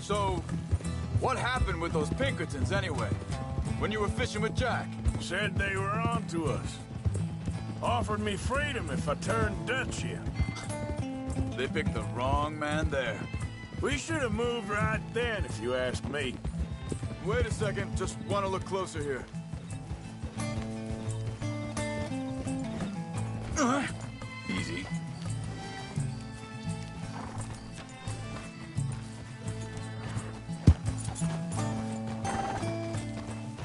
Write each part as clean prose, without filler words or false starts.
So, what happened with those Pinkertons anyway? When you were fishing with Jack? Said they were on to us. Offered me freedom if I turned Dutch in. They picked the wrong man there. We should have moved right then, if you ask me. Wait a second, just want to look closer here. Easy.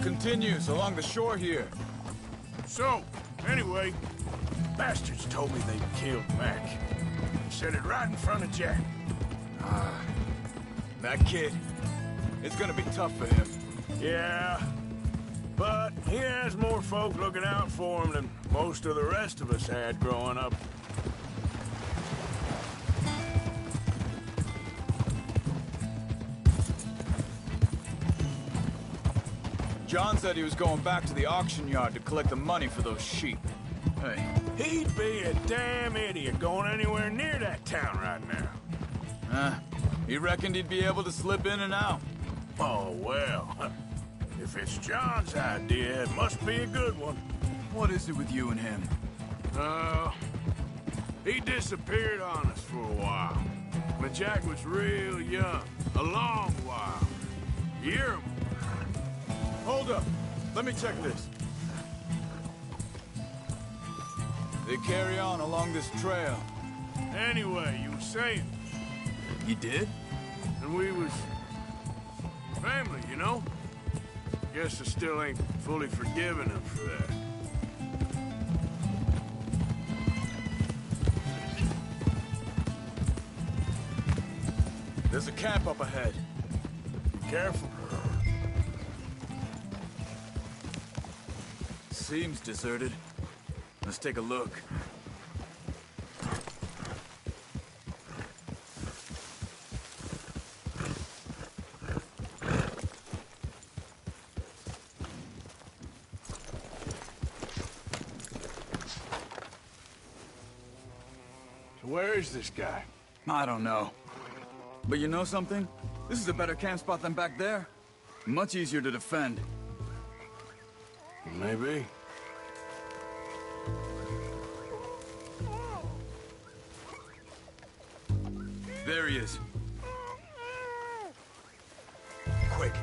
Continues along the shore here. So, anyway, bastards told me they killed Mac. Said it right in front of Jack. That kid, it's gonna be tough for him. Yeah, but he has more folk looking out for him than most of the rest of us had growing up. John said he was going back to the auction yard to collect the money for those sheep. Hey. He'd be a damn idiot going anywhere near that town right now. He reckoned he'd be able to slip in and out. Oh, well. If it's John's idea, it must be a good one. What is it with you and him? He disappeared on us for a while. When Jack was real young. A long while. Year. Hold up. Let me check this. They carry on along this trail. Anyway, you were saying. He did? And we was... family, you know? Guess I still ain't fully forgiven him for that. There's a camp up ahead. Be careful. Seems deserted. Let's take a look. So where is this guy? I don't know. But you know something? This is a better camp spot than back there. Much easier to defend. Maybe. There he is. Quick,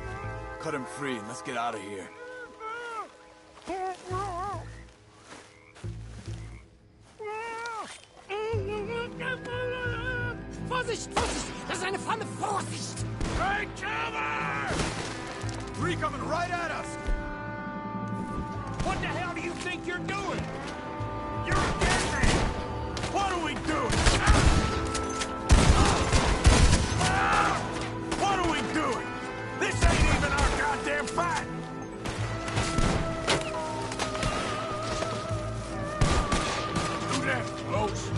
cut him free and let's get out of here. Vorsicht, Vorsicht! Das ist eine Pfanne! Vorsicht! Take cover! Three coming right at us! What the hell do you think you're doing? You're a dead man! What are we doing? What are we doing? This ain't even our goddamn fight! Do that close.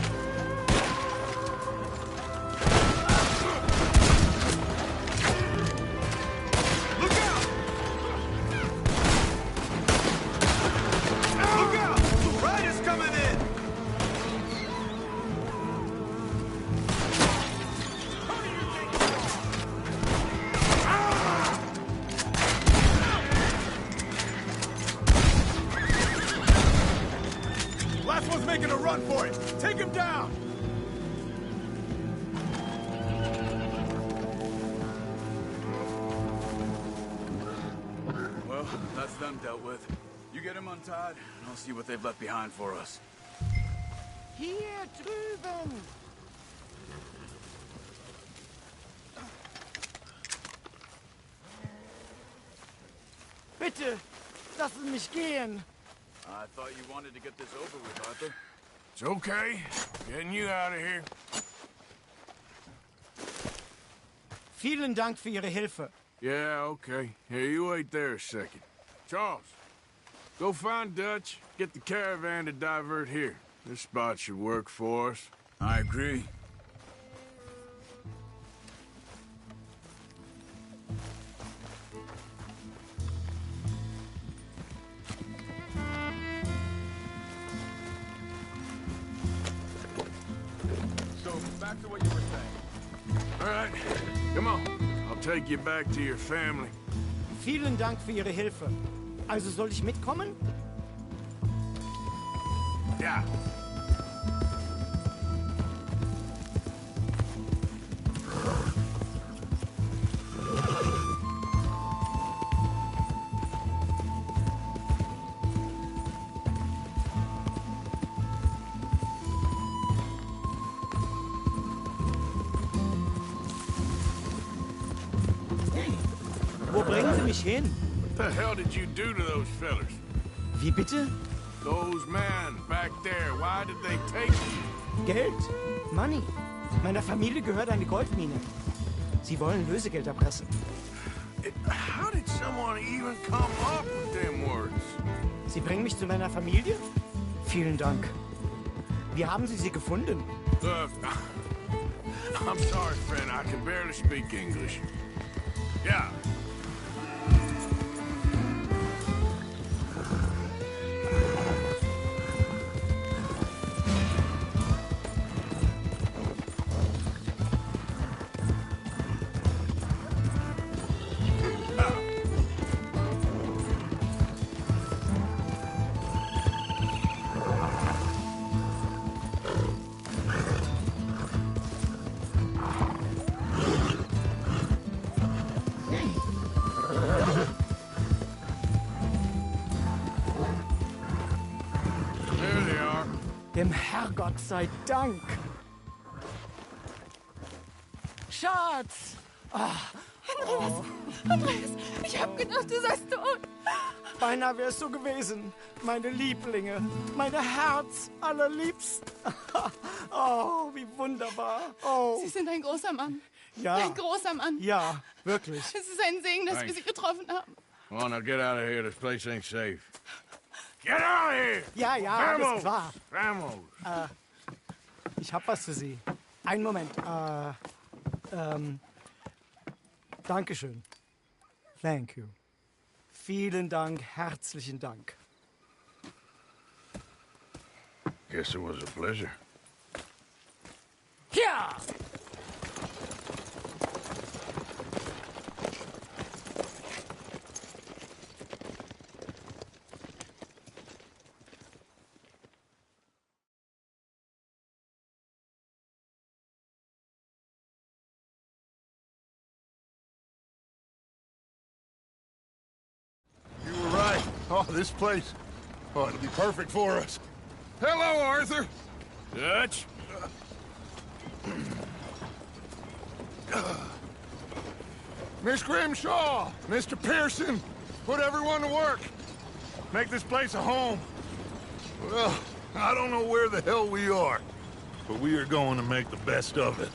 Making a run for it! Take him down! Well, that's them dealt with. You get him untied, and I'll see what they've left behind for us. Hier drüben! Bitte, lassen mich gehen! I thought you wanted to get this over with, Arthur. It's okay. Getting you out of here. Vielen Dank für Ihre Hilfe. Yeah, okay. Here, you wait there a second. Charles, go find Dutch, get the caravan to divert here. This spot should work for us. I agree. So, back to what you were saying. All right, come on. I'll take you back to your family. Vielen Dank für Ihre Hilfe. Also soll ich mitkommen? Ja. Wo bringen Sie mich hin? What the hell did you do to those fellers? Wie bitte? Those men back there, why did they take you? Geld? Money. Meiner Familie gehört eine Goldmine. Sie wollen Lösegeld erpressen. How did someone even come up with them words? Sie bringen mich zu meiner Familie? Vielen Dank. Wie haben Sie sie gefunden? I'm sorry, friend. I can barely speak English. Yeah. There they are. Dem Herrgott sei Dank. Schatz! Andreas, ich hab gedacht, du seist tot. Beinahe wär's so gewesen. Meine Lieblinge, meine Herz allerliebsten. Oh, wie wunderbar. Oh, Sie sind ein großer Mann. ja. Ein großer Mann. Ja, wirklich. Es ist ein Segen, dass wir Sie getroffen haben. Well, now get out of here. This place ain't safe. Get out of here! Ja, ja, alles klar. Vamos! Ich hab was für Sie. Einen Moment. Dankeschön. Thank you. Vielen Dank, herzlichen Dank. Guess it was a pleasure. Ja! You were right. Oh, this place. Oh, it'll be perfect for us. Hello, Arthur. Dutch? Miss Grimshaw, Mr. Pearson, put everyone to work. Make this place a home. Well, I don't know where the hell we are, but we are going to make the best of it.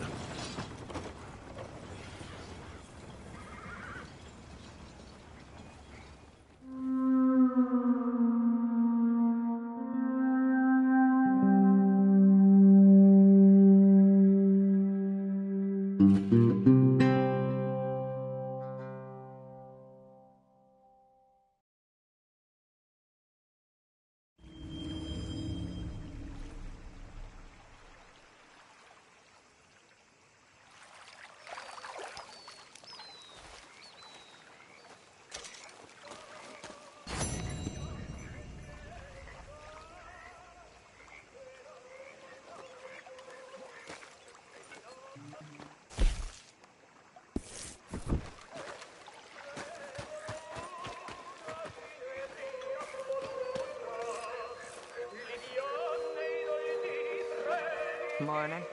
Morning.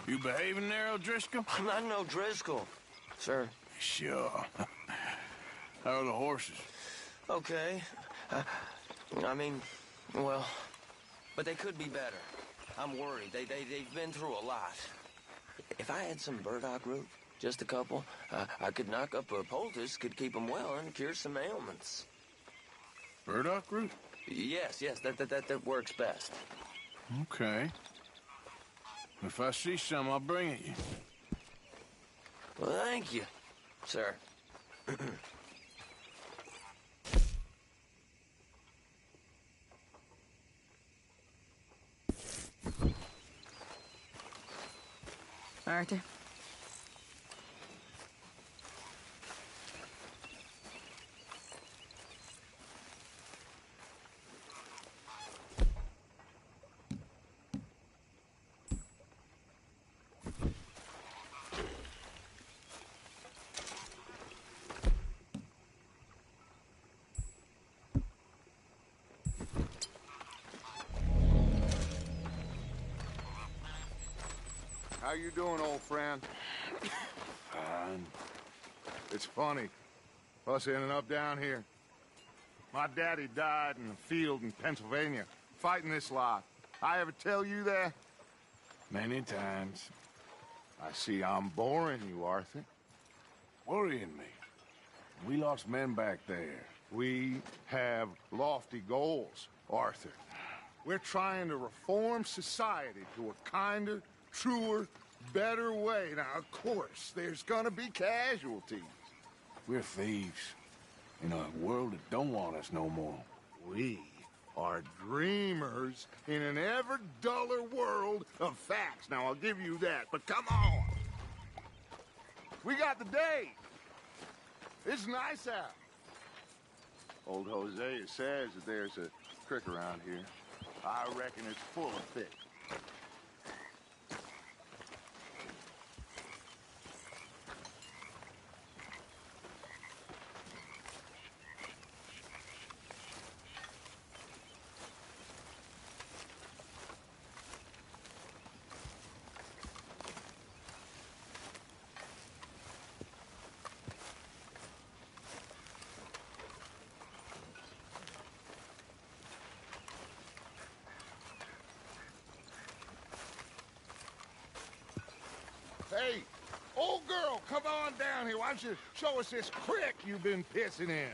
You behaving there, O'Driscoll? I'm not no Driscoll, sir. Sure. How are the horses? Okay. I mean, well, but they could be better. I'm worried. They've been through a lot. If I had some burdock root, just a couple, I could knock up a poultice, could keep them well and cure some ailments. Burdock root? Yes, that works best. Okay. If I see some, I'll bring it you. Well, thank you, sir. Arthur. How you doing, old friend? Fine. It's funny, us ending up down here. My daddy died in the field in Pennsylvania, fighting this lot. I ever tell you that? Many times. I see I'm boring you, Arthur. Worrying me. We lost men back there. We have lofty goals, Arthur. We're trying to reform society to a kinder, truer, better way. Now, of course, there's gonna be casualties. We're thieves. In a world that don't want us no more. We are dreamers in an ever duller world of facts. Now, I'll give you that, but come on. We got the day. It's nice out. Old Hosea says that there's a creek around here. I reckon it's full of fish. Hey, old girl, come on down here. Why don't you show us this creek you've been pissing in?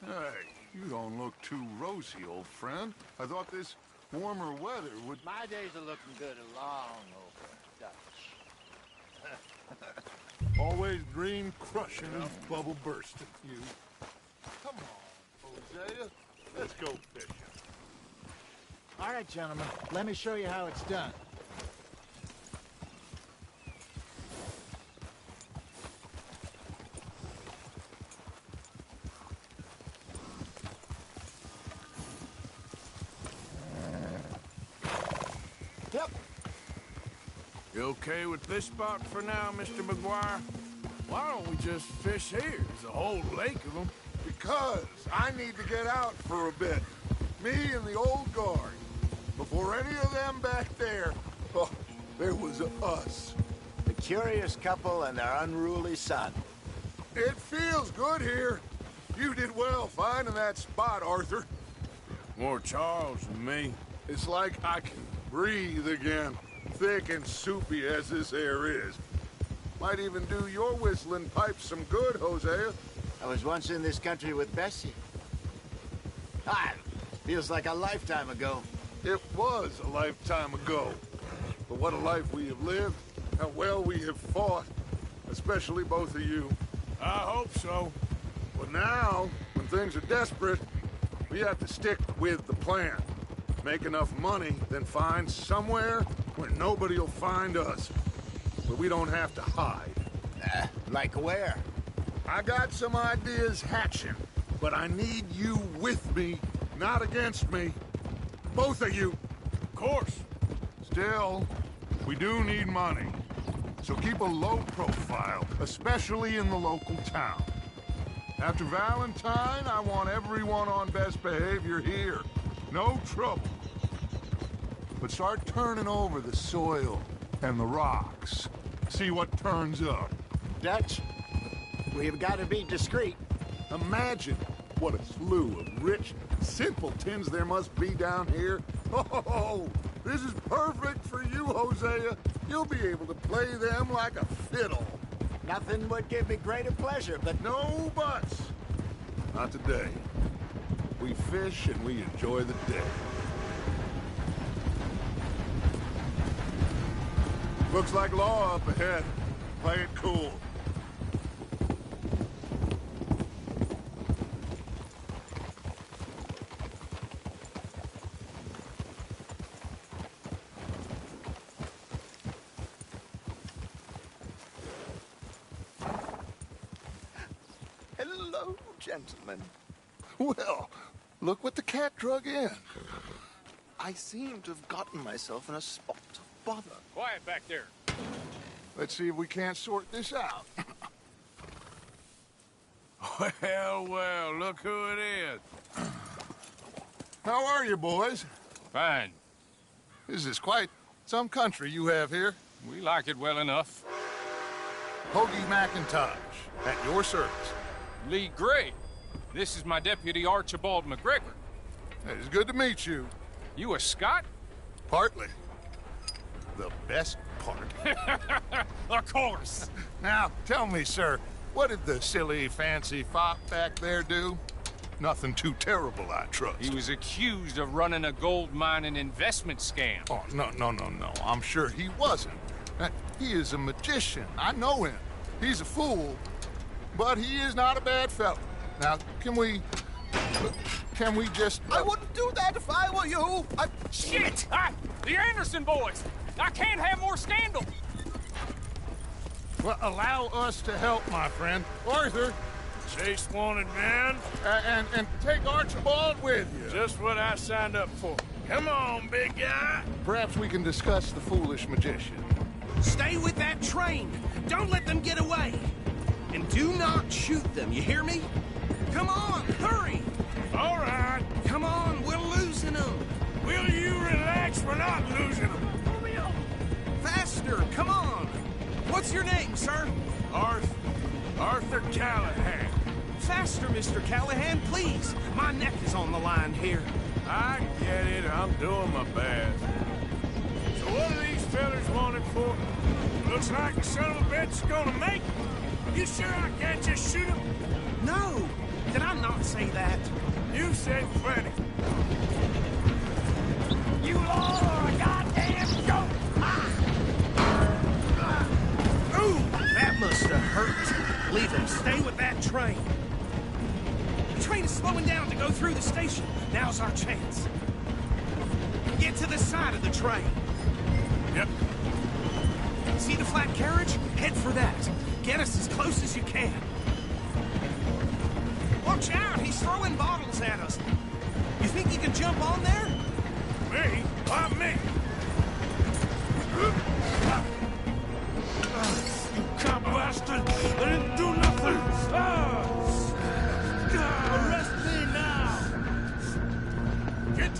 Hey, you don't look too rosy, old friend. I thought this warmer weather would... My days are looking good along over Dutch. Always dream crushing and bubble bursting, you. Come on, Hosea. Let's go fishing. All right, gentlemen, let me show you how it's done. Yep. You okay with this spot for now, Mr. McGuire? Why don't we just fish here? There's a whole lake of them. Because I need to get out for a bit. Me and the old guard. Before any of them back there, oh, there was us. The curious couple and their unruly son. It feels good here. You did well finding that spot, Arthur. More Charles than me. It's like I can breathe again, thick and soupy as this air is. Might even do your whistling pipes some good, Hosea. I was once in this country with Bessie. Ah, feels like a lifetime ago. It was a lifetime ago. But what a life we have lived, how well we have fought, especially both of you. I hope so. But now, when things are desperate, we have to stick with the plan. Make enough money, then find somewhere where nobody will find us. Where we don't have to hide. Like where? I got some ideas hatching, but I need you with me, not against me. Both of you. Of course. Still, we do need money. So keep a low profile, especially in the local town. After Valentine, I want everyone on best behavior here. No trouble. But start turning over the soil and the rocks. See what turns up. Dutch, we've got to be discreet. Imagine what a slew of rich simpletons there must be down here. Oh, this is perfect for you, Hosea. You'll be able to play them like a fiddle. Nothing would give me greater pleasure, but No buts. Not today. We fish and we enjoy the day. Looks like law up ahead. Play it cool. hello, gentlemen. Well, look what the cat drug in. I seem to have gotten myself in a spot of bother. Quiet back there. Let's see if we can't sort this out. Well, look who it is. How are you, boys? Fine. This is quite some country you have here. We like it well enough. Hoagie McIntosh, at your service. Lee Gray. This is my deputy Archibald McGregor. It's good to meet you. You a Scot? Partly. The best part. Of course. Now, tell me, sir, what did the silly, fancy fop back there do? Nothing too terrible, I trust. He was accused of running a gold mining investment scam. Oh, no. I'm sure he wasn't. He is a magician. I know him. He's a fool, but he is not a bad fellow. Now, can we just... I wouldn't do that if I were you. Shit! The Anderson boys! I can't have more scandal! Well, allow us to help, my friend. Arthur, Chase wanted man. and take Archibald with you. Just what I signed up for. Come on, big guy. Perhaps we can discuss the foolish magician. Stay with that train. Don't let them get away. And do not shoot them, you hear me? Come on, hurry! All right. Come on, we're losing them. Will you relax? We're not losing them. Faster, come on. What's your name, sir? Arthur Callahan. Faster, Mr. Callahan, please. My neck is on the line here. I get it. I'm doing my best. So what are these fellas wanted for? Looks like the son of a bitch is gonna make it. You sure I can't just shoot him? No, did I not say that? You said plenty. You are a goddamn joke! Ooh, that must have hurt. Leave him. Stay with that train. The train is slowing down to go through the station. Now's our chance. Get to the side of the train. Yep. See the flat carriage? Head for that. Get us as close as you can. Watch out! He's throwing bottles at us. You think you can jump on there? Me? Why me? You cop bastard! I didn't do nothing! Arrest me now! Get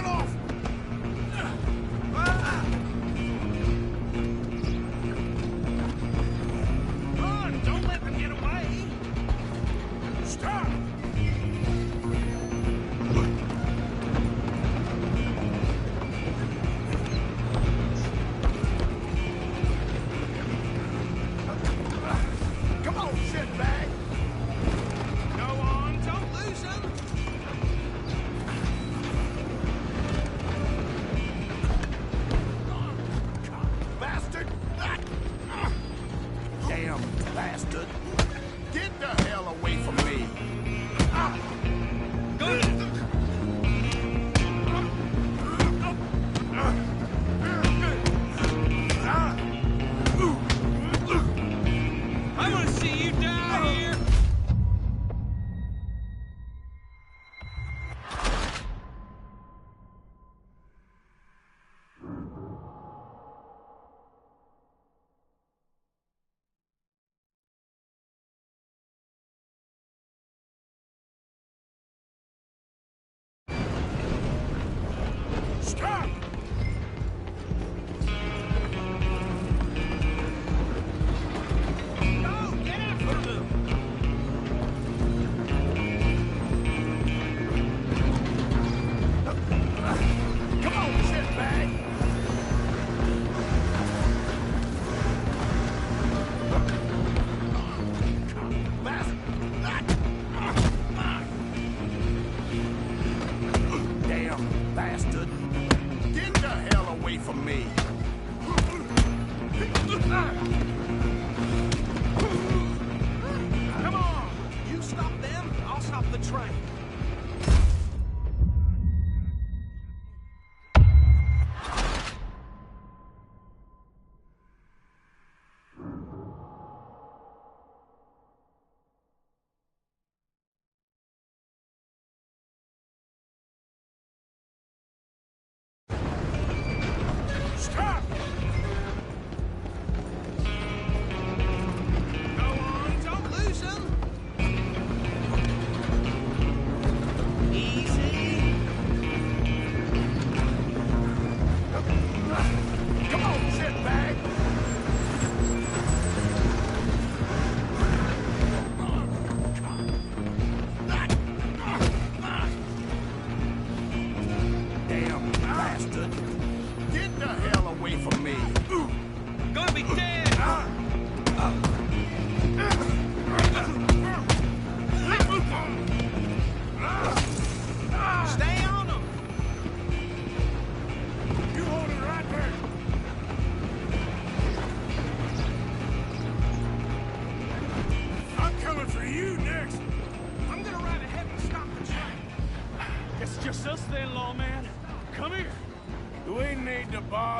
off! Come on, don't let them get away! Stop!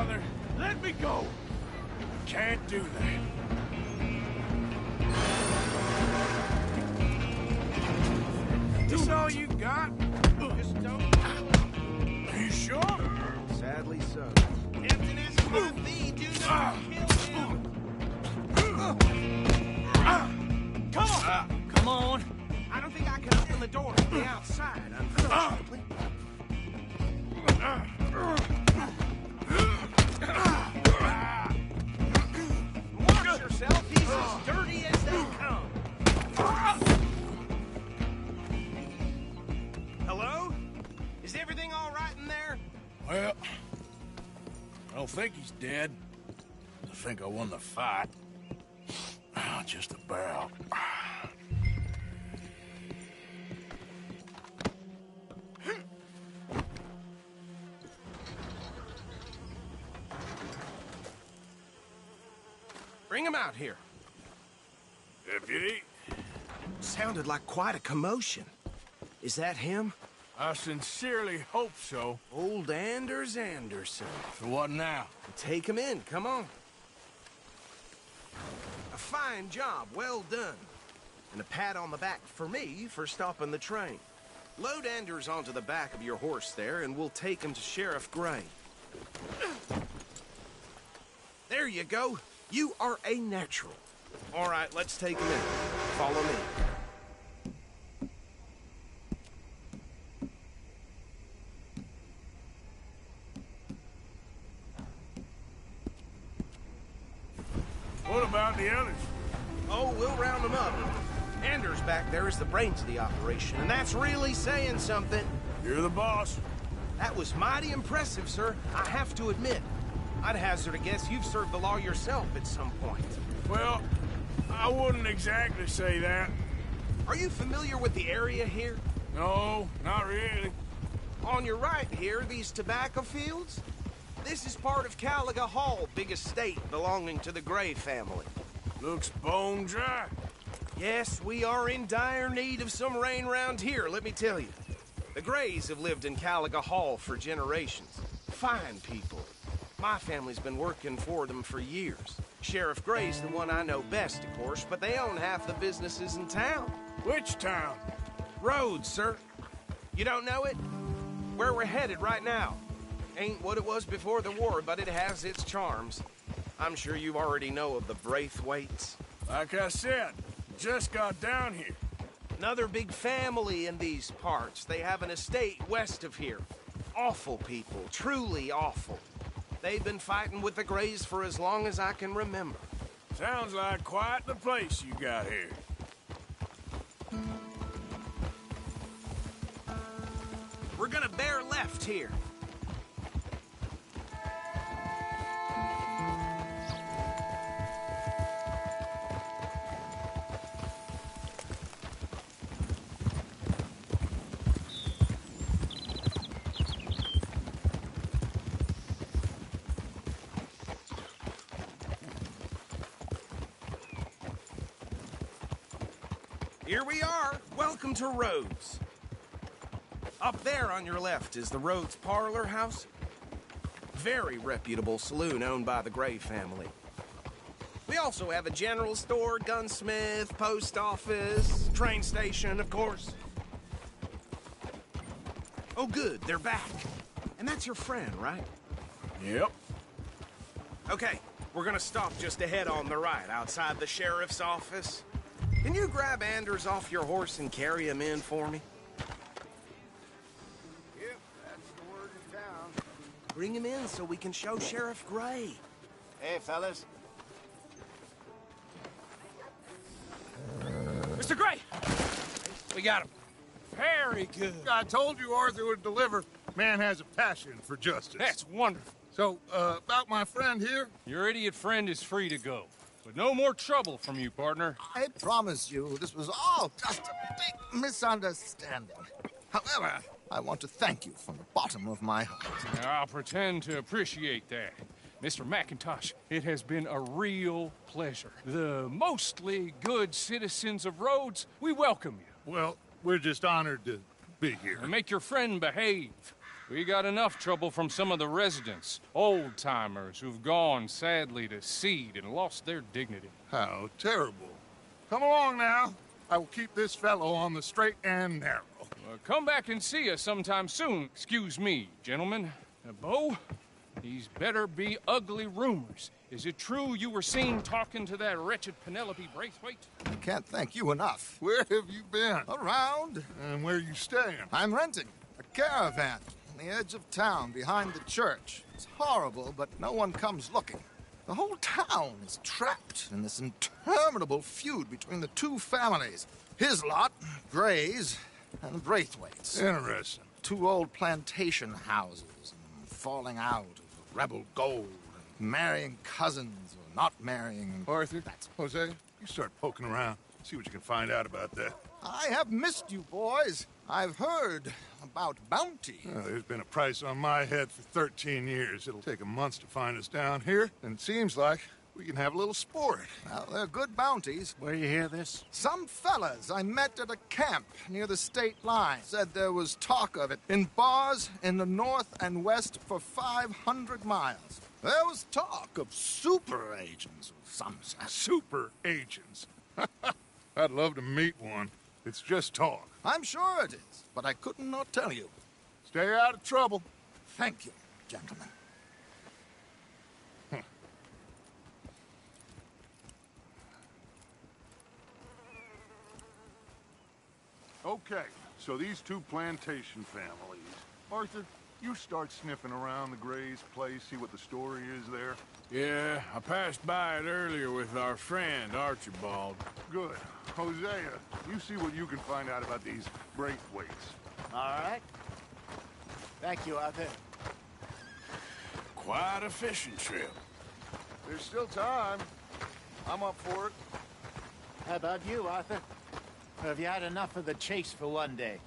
Father. Let me go! Can't do that. This all you got? Just don't. Are you sure? Sadly so. Captain is my fee. Do not kill him. Come on! Come on. I don't think I can open the door from the outside, unfortunately. Watch yourself. He's as dirty as they come. Hello? Is everything all right in there? Well, I don't think he's dead. I think I won the fight. Just about. Bring him out here. Deputy, Sounded like quite a commotion. Is that him? I sincerely hope so. Old Anders Anderson. So what now? Take him in, come on. A fine job, well done. And a pat on the back for me for stopping the train. Load Anders onto the back of your horse there, and we'll take him to Sheriff Gray. There you go. You are a natural. All right, let's take him in. Follow me. What about the others? Oh, we'll round them up. Anders back there is the brains of the operation, and that's really saying something. You're the boss. That was mighty impressive, sir. I have to admit. I'd hazard a guess you've served the law yourself at some point. Well, I wouldn't exactly say that. Are you familiar with the area here? No, not really. On your right here, these tobacco fields? This is part of Caliga Hall, big estate belonging to the Gray family. Looks bone dry. Yes, we are in dire need of some rain round here, let me tell you. The Grays have lived in Caliga Hall for generations. Fine people. My family's been working for them for years. Sheriff Gray's the one I know best, of course, but they own half the businesses in town. Which town? Rhodes, sir. You don't know it? Where we're headed right now. Ain't what it was before the war, but it has its charms. I'm sure you already know of the Braithwaites. Like I said, just got down here. Another big family in these parts. They have an estate west of here. Awful people, truly awful. They've been fighting with the Grays for as long as I can remember. Sounds like quite the place you got here. We're gonna bear left here. Here we are. Welcome to Rhodes. Up there on your left is the Rhodes Parlor House. Very reputable saloon owned by the Gray family. We also have a general store, gunsmith, post office, train station, of course. Oh, good, they're back. And that's your friend, right? Yep. Okay, we're gonna stop just ahead on the right, outside the sheriff's office. Can you grab Anders off your horse and carry him in for me? Yep, that's the word in town. Bring him in so we can show Sheriff Gray. Hey, fellas. Mr. Gray! We got him. Very good. I told you Arthur would deliver. Man has a passion for justice. That's wonderful. So, about my friend here? Your idiot friend is free to go. But no more trouble from you, partner. I promise you, this was all just a big misunderstanding. However, I want to thank you from the bottom of my heart. I'll pretend to appreciate that. Mr. McIntosh, it has been a real pleasure. The mostly good citizens of Rhodes, we welcome you. Well, we're just honored to be here. And make your friend behave. We got enough trouble from some of the residents, old-timers who've gone, sadly, to seed and lost their dignity. How terrible. Come along now. I will keep this fellow on the straight and narrow. Come back and see us sometime soon. Excuse me, gentlemen. Bo, these better be ugly rumors. Is it true you were seen talking to that wretched Penelope Braithwaite? I can't thank you enough. Where have you been? Around. And where are you staying? I'm renting a caravan on the edge of town behind the church. It's horrible, but no one comes looking. The whole town is trapped in this interminable feud between the two families. His lot, Gray's, and Braithwaite's. Interesting. Two old plantation houses, and falling out of rebel gold, and marrying cousins or not marrying. Arthur, Hosea, you start poking around. See what you can find out about that. I have missed you, boys. I've heard about bounty. Well, there's been a price on my head for 13 years. It'll take 'em months to find us down here, and it seems like we can have a little sport. Well, they're good bounties. Where you hear this? Some fellas I met at a camp near the state line said there was talk of it in bars in the north and west for 500 miles. There was talk of super agents of some sort. Super agents. I'd love to meet one. It's just talk. I'm sure it is, but I couldn't not tell you. Stay out of trouble. Thank you, gentlemen. Okay, so these two plantation families. Arthur, you start sniffing around the Gray's place, see what the story is there. Yeah, I passed by it earlier with our friend, Archibald. Good. Hosea, you see what you can find out about these Braithwaites. All right. Thank you, Arthur. Quite a fishing trip. There's still time. I'm up for it. How about you, Arthur? Or have you had enough of the chase for one day?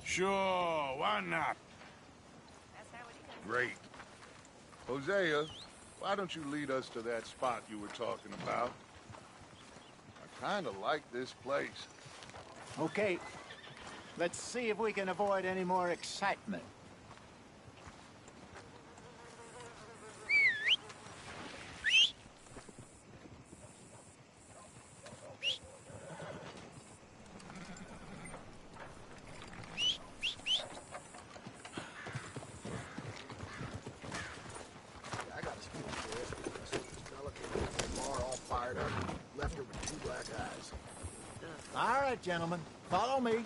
Sure, why not? Great. Hosea, why don't you lead us to that spot you were talking about? I kind of like this place. Okay. Let's see if we can avoid any more excitement. All right, gentlemen, follow me.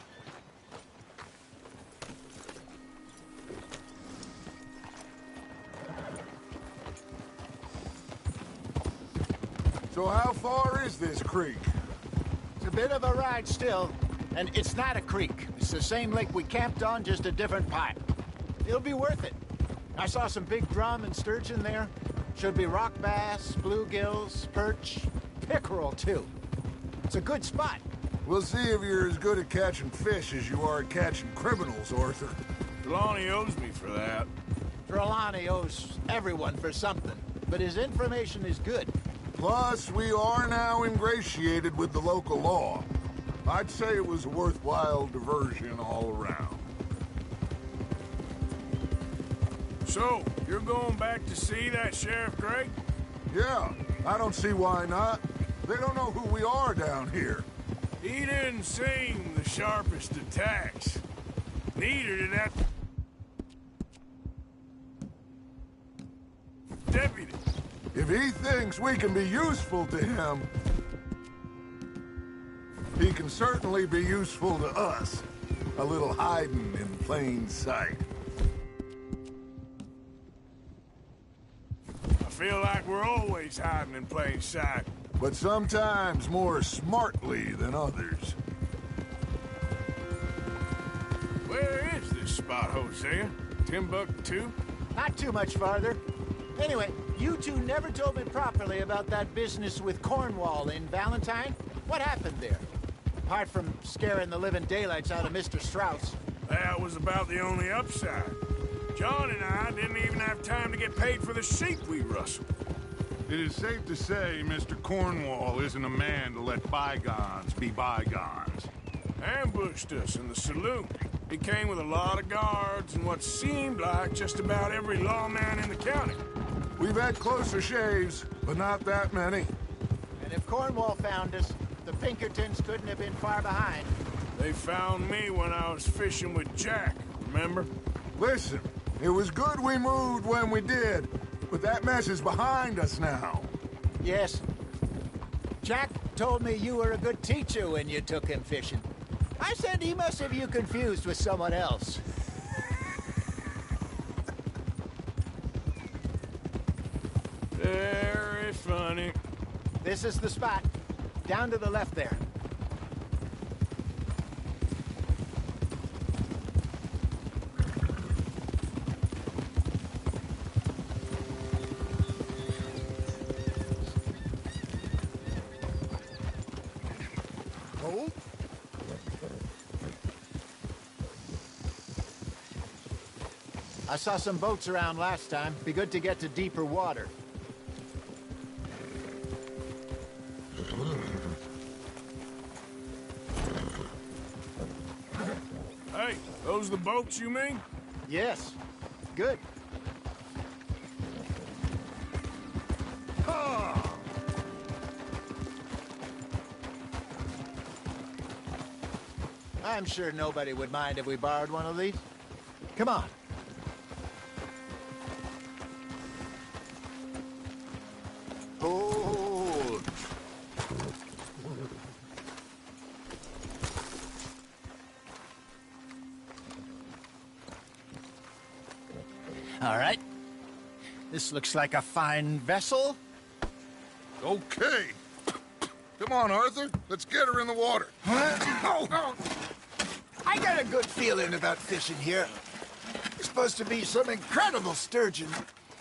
So how far is this creek? It's a bit of a ride still, and it's not a creek. It's the same lake we camped on, just a different pipe. It'll be worth it. I saw some big drum and sturgeon there. Should be rock bass, bluegills, perch, pickerel, too. It's a good spot. We'll see if you're as good at catching fish as you are at catching criminals, Arthur. Trelawney owes me for that. Trelawney owes everyone for something, but his information is good. Plus, we are now ingratiated with the local law. I'd say it was a worthwhile diversion all around. So, you're going back to see that Sheriff Gray? Yeah, I don't see why not. They don't know who we are down here. He didn't seem the sharpest attacks. Neither did that deputy. If he thinks we can be useful to him, he can certainly be useful to us. A little hiding in plain sight. I feel like we're always hiding in plain sight. But sometimes more smartly than others. Where is this spot, Hosea? Timbuktu? Not too much farther. Anyway, you two never told me properly about that business with Cornwall in Valentine. What happened there? Apart from scaring the living daylights out of Mr. Strauss. That was about the only upside. John and I didn't even have time to get paid for the sheep we rustled. It is safe to say Mr. Cornwall isn't a man to let bygones be bygones. Ambushed us in the saloon. He came with a lot of guards and what seemed like just about every lawman in the county. We've had closer shaves, but not that many. And if Cornwall found us, the Pinkertons couldn't have been far behind. They found me when I was fishing with Jack, remember? Listen, it was good we moved when we did, but that mess is behind us now. Yes. Jack told me you were a good teacher when you took him fishing. I said he must have you confused with someone else. Very funny. This is the spot. Down to the left there. Hold. I saw some boats around last time. Be good to get to deeper water. Hey, those the boats you mean? Yes. Good. I'm sure nobody would mind if we borrowed one of these. Come on. Hold. All right. This looks like a fine vessel. Okay. Come on, Arthur. Let's get her in the water. I got a good feeling about fishing here. It's supposed to be some incredible sturgeon.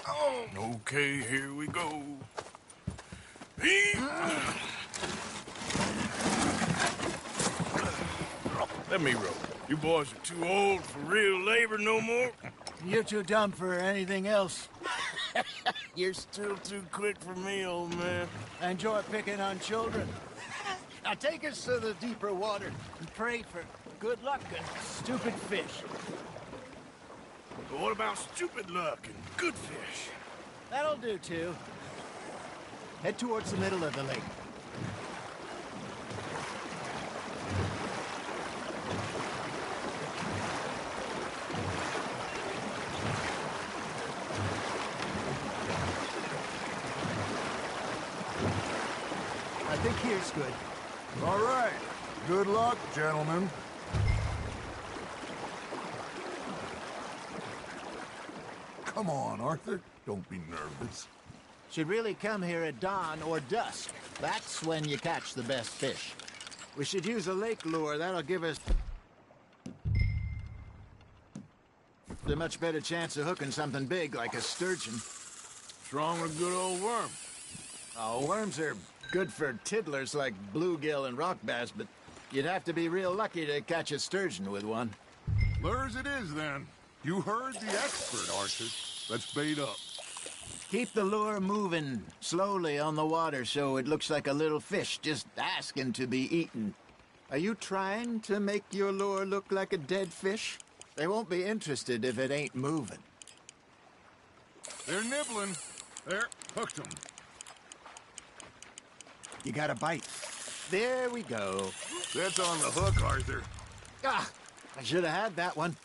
Oh. Okay, here we go. Let me row. You boys are too old for real labor no more. You're too dumb for anything else. You're still too quick for me, old man. I enjoy picking on children. Now take us to the deeper water and pray for good luck and stupid fish. But what about stupid luck and good fish? That'll do, too. Head towards the middle of the lake. I think here's good. All right. Good luck, gentlemen. Come on, Arthur. Don't be nervous. Should really come here at dawn or dusk. That's when you catch the best fish. We should use a lake lure. That'll give us a much better chance of hooking something big like a sturgeon. What's wrong with a good old worm? Oh, worms are good for tiddlers like bluegill and rock bass, but you'd have to be real lucky to catch a sturgeon with one. Lures it is, then. You heard the expert, Arthur. Let's bait up. Keep the lure moving slowly on the water so it looks like a little fish just asking to be eaten. Are you trying to make your lure look like a dead fish? They won't be interested if it ain't moving. They're nibbling. There, hooked them. You got a bite. There we go. That's on the hook, Arthur. Ah, I should have had that one.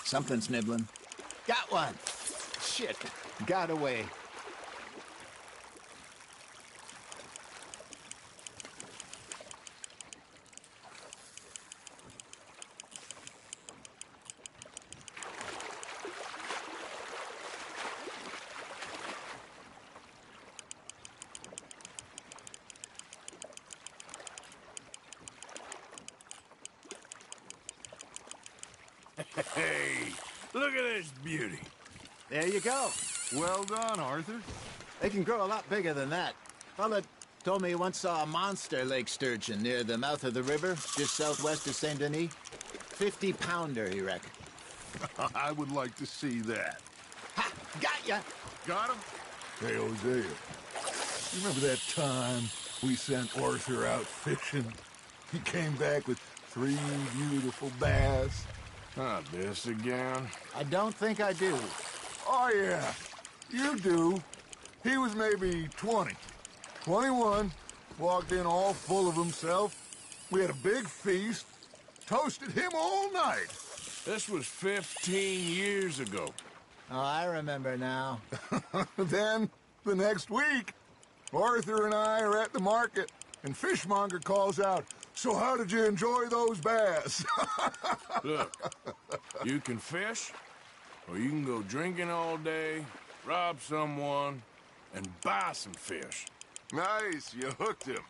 Something's nibbling. Got one. Shit. Got away. Hey, look at this beauty. There you go. Well done, Arthur. They can grow a lot bigger than that. Fella told me he once saw a monster lake sturgeon near the mouth of the river, just southwest of Saint Denis. 50-pounder, he reckoned. I would like to see that. Ha! Got ya! Got him? Hey, Hosea. You remember that time we sent Arthur out fishing? He came back with 3 beautiful bass. Not this again. I don't think I do. Oh, yeah. You do. He was maybe 20. 21. Walked in all full of himself. We had a big feast. Toasted him all night. This was 15 years ago. Oh, I remember now. Then, the next week, Arthur and I are at the market, and Fishmonger calls out, "So how did you enjoy those bass?" Look, you can fish, or you can go drinking all day, rob someone, and buy some fish. Nice, you hooked him.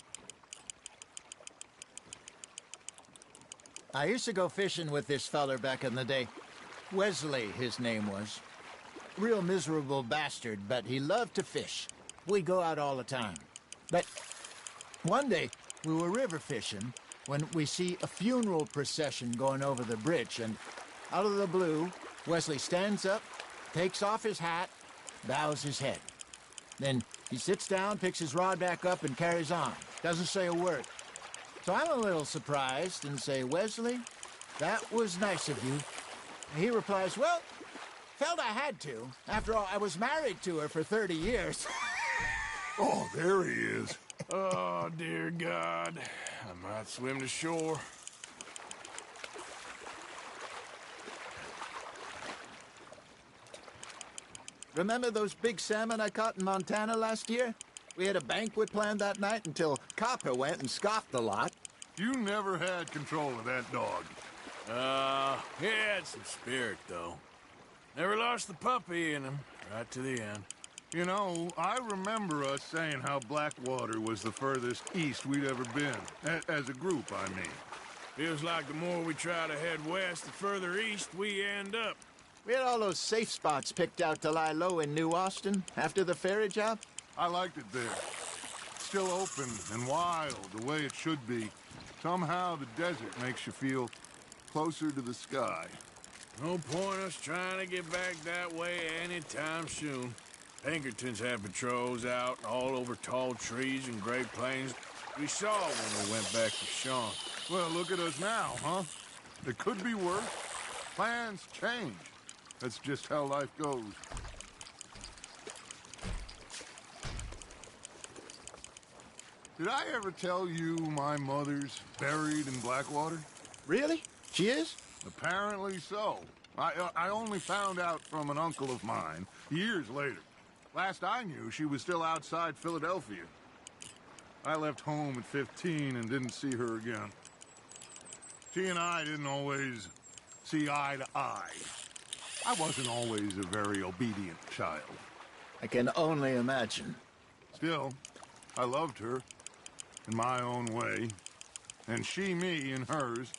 I used to go fishing with this feller back in the day. Wesley, his name was. Real miserable bastard, but he loved to fish. We'd go out all the time. But one day, we were river fishing when we see a funeral procession going over the bridge, and out of the blue, Wesley stands up, takes off his hat, bows his head. Then he sits down, picks his rod back up, and carries on. Doesn't say a word. So I'm a little surprised and say, "Wesley, that was nice of you." And he replies, "Well, felt I had to. After all, I was married to her for 30 years. Oh, there he is. Oh, dear God. I might swim to shore. Remember those big salmon I caught in Montana last year? We had a banquet planned that night until Copper went and scoffed the lot. You never had control of that dog. He had some spirit, though. Never lost the puppy in him, right to the end. You know, I remember us saying how Blackwater was the furthest east we'd ever been. As a group, I mean. Feels like the more we try to head west, the further east we end up. We had all those safe spots picked out to lie low in New Austin after the ferry job. I liked it there. Still open and wild, the way it should be. Somehow the desert makes you feel closer to the sky. No point us trying to get back that way anytime soon. Pinkertons had patrols out all over tall trees and Great Plains. We saw when we went back to Sean. Well, look at us now, huh? It could be worse. Plans change. That's just how life goes. Did I ever tell you my mother's buried in Blackwater? Really? She is? Apparently so. I only found out from an uncle of mine years later. Last I knew, she was still outside Philadelphia. I left home at 15 and didn't see her again. She and I didn't always see eye to eye. I wasn't always a very obedient child. I can only imagine. Still, I loved her in my own way, and she me in hers.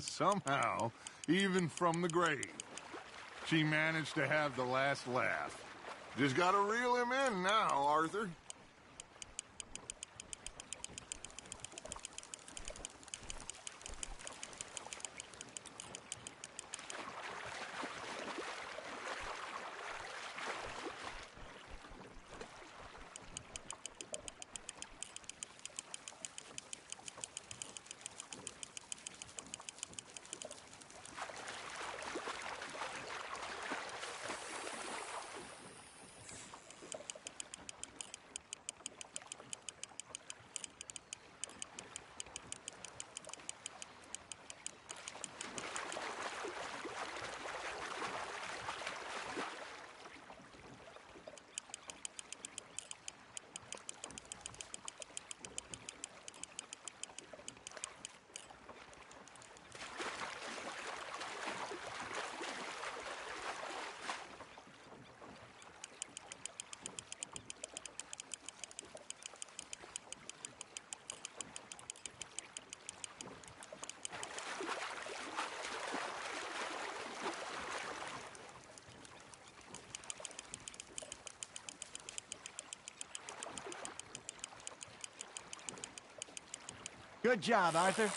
Somehow, even from the grave, she managed to have the last laugh. Just gotta reel him in now, Arthur. Good job, Arthur.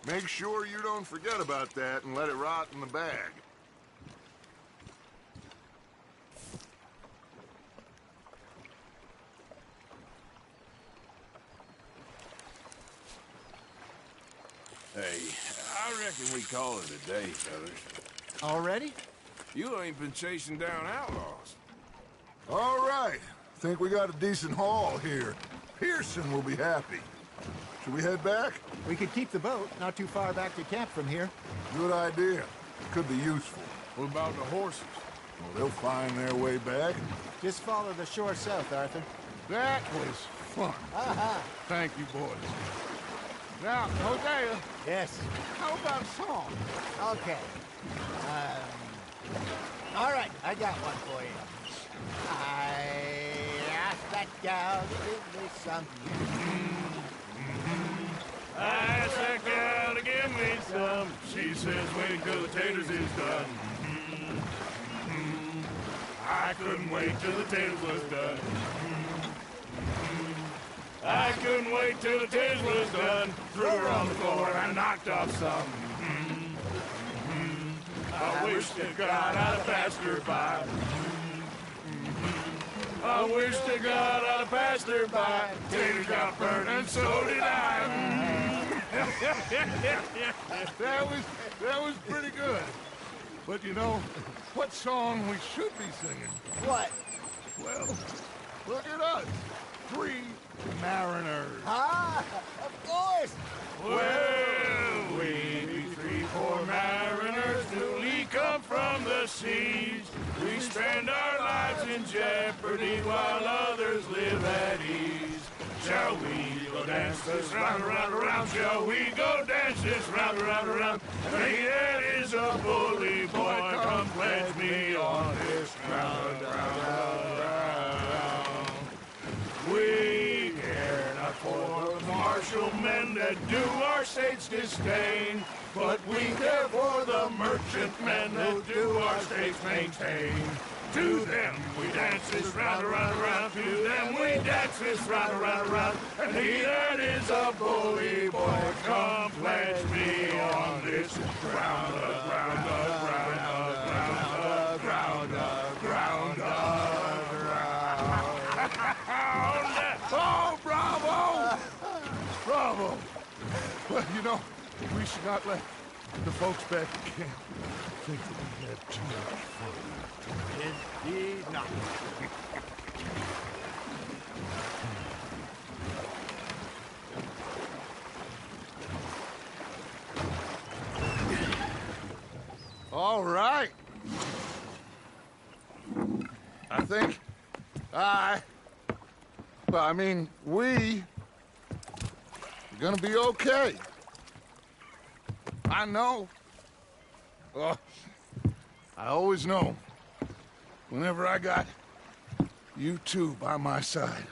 Make sure you don't forget about that and let it rot in the bag. Hey, I reckon we call it a day, fellas. Already? You ain't been chasing down outlaws. All right. Think we got a decent haul here. Pearson will be happy. Should we head back? We could keep the boat, not too far back to camp from here. Good idea. Could be useful. What about the horses? Well, they'll find their way back. Just follow the shore south, Arthur. That was fun. Thank you, boys. Now, Hosea. Yes. How about a song? Okay. All right, I got one for you. I asked that gal to give me some. I asked that gal to give me some. She says wait till the taters is done. I couldn't wait till the taters was done. I couldn't wait till the taters was done. Threw her on the floor and I knocked off some. I wish to God I'd have passed her by. I wish to God I'd have passed her by. Taters got burned and so did I. That was pretty good. But you know, what song we should be singing? What? Well, look at us. 3 mariners. Ah, of course. Well, we be 3 poor mariners newly come from the seas. We spend our lives in jeopardy while others live at ease. Shall we go dance this round, around, around? Shall we go dance this round, around, around? Hey, that is a bully boy. Come pledge me on this round, round, round, round. We care not for the martial men that do our state's disdain, but we care for the merchant men that do our state's maintain. To them we dance this round, around, around. To them we dance this round, around, around. And he that is a bully boy, come pledge me on this ground, ground, ground, ground, ground, ground, ground. Oh, bravo! Bravo! Well, you know, we should not let the folks back at camp think that we had too much fun. Indeed not. All right. I think we are gonna be okay. I know. I always know. Whenever I got you two by my side,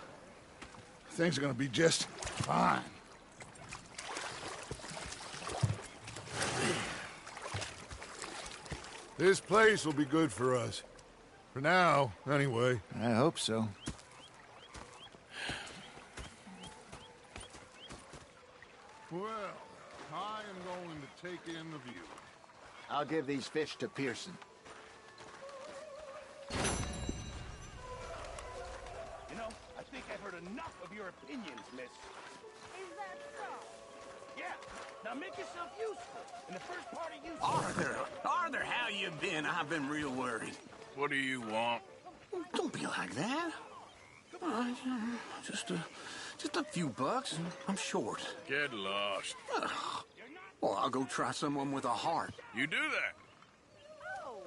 things are gonna be just fine. This place will be good for us. For now, anyway. I hope so. Well, I am going to take in the view. I'll give these fish to Pearson. You know, I think I've heard enough of your opinions, miss. Is that so? Yeah. Now make yourself useful. In the first part of you... Arthur, how you been? I've been real worried. What do you want? Don't be like that. Just a few bucks, and I'm short. Get lost. Well, I'll go try someone with a heart. You do that. Oh,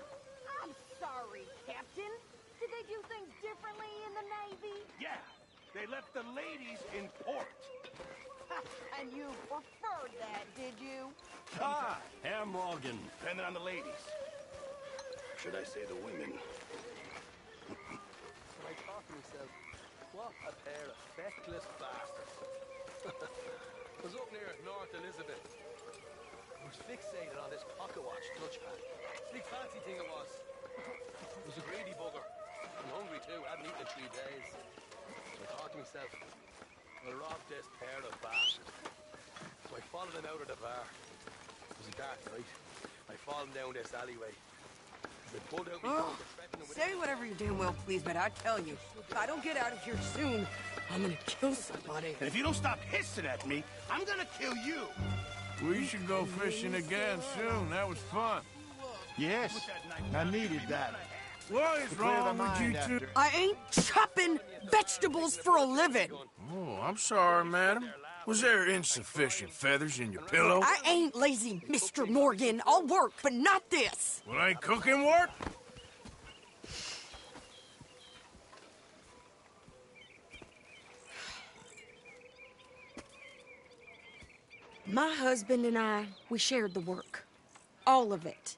I'm sorry, Captain. Did they do things differently in the Navy? Yeah. They left the ladies in port. And you preferred that, did you? Ah, Herr Morgan. Depending on the ladies. Should I say the women? I thought to myself, what a pair of feckless bastards. I was up near North Elizabeth. I was fixated on this pocket watch touchpad. Big fancy thing it was. It was agreed in 3 days. I thought to myself, I'll rob this pair of bastards. So I followed them out of the bar. It was a dark night. I followed them down this alleyway. They pulled out me gun, Oh, they threatened them with say whatever you damn well please, but I tell you, if I don't get out of here soon, I'm gonna kill somebody. And if you don't stop hissing at me, I'm gonna kill you. We should go fishing again soon. That was fun. Yes, I needed that. What is To clear the wrong with mind you two? after- I ain't chopping vegetables for a living. Oh, I'm sorry, madam. Was there insufficient feathers in your pillow? I ain't lazy, Mr. Morgan. I'll work, but not this. Well, ain't cooking work? My husband and I, we shared the work. All of it.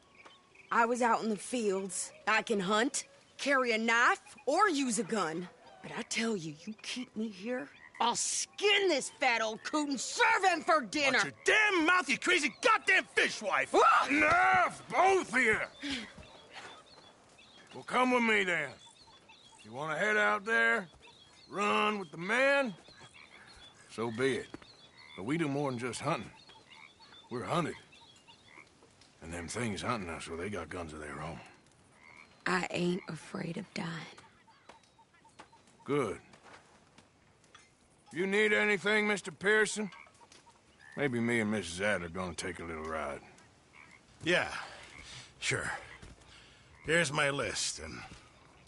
I was out in the fields. I can hunt, carry a knife, or use a gun. But I tell you, you keep me here, I'll skin this fat old coot and serve him for dinner. Watch your damn mouth, you crazy goddamn fishwife! Enough, both of you! Well, come with me then. You want to head out there, run with the men? So be it. But we do more than just hunting. We're hunted. And them things hunting us, well, they got guns of their own. I ain't afraid of dying. Good. You need anything, Mr. Pearson? Maybe me and Mrs. Adler are gonna take a little ride. Yeah, sure. Here's my list, and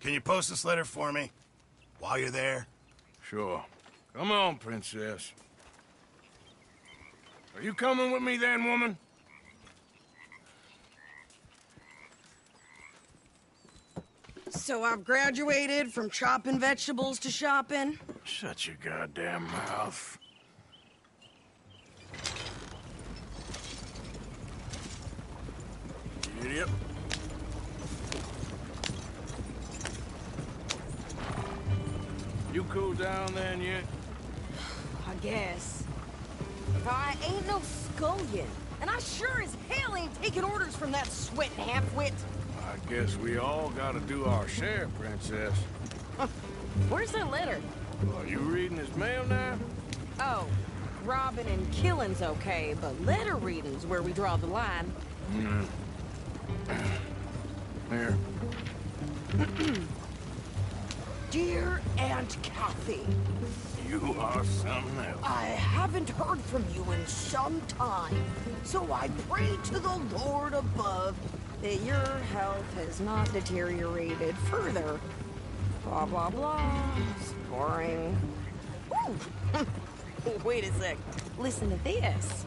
can you post this letter for me while you're there? Sure. Come on, Princess. Are you coming with me then, woman? So I've graduated from chopping vegetables to shopping? Shut your goddamn mouth. You idiot. You cool down then yet? I guess. I ain't no scullion, and I sure as hell ain't taking orders from that sweating half-wit. I guess we all gotta do our share, Princess. Where's that letter? Are you reading his mail now? Oh, robbing and killing's okay, but letter reading's where we draw the line. Here. Dear Aunt Kathy, You are something else. I haven't heard from you in some time, so I pray to the Lord above that your health has not deteriorated further. Blah, blah, blah. Scoring. Ooh. Wait a sec. Listen to this.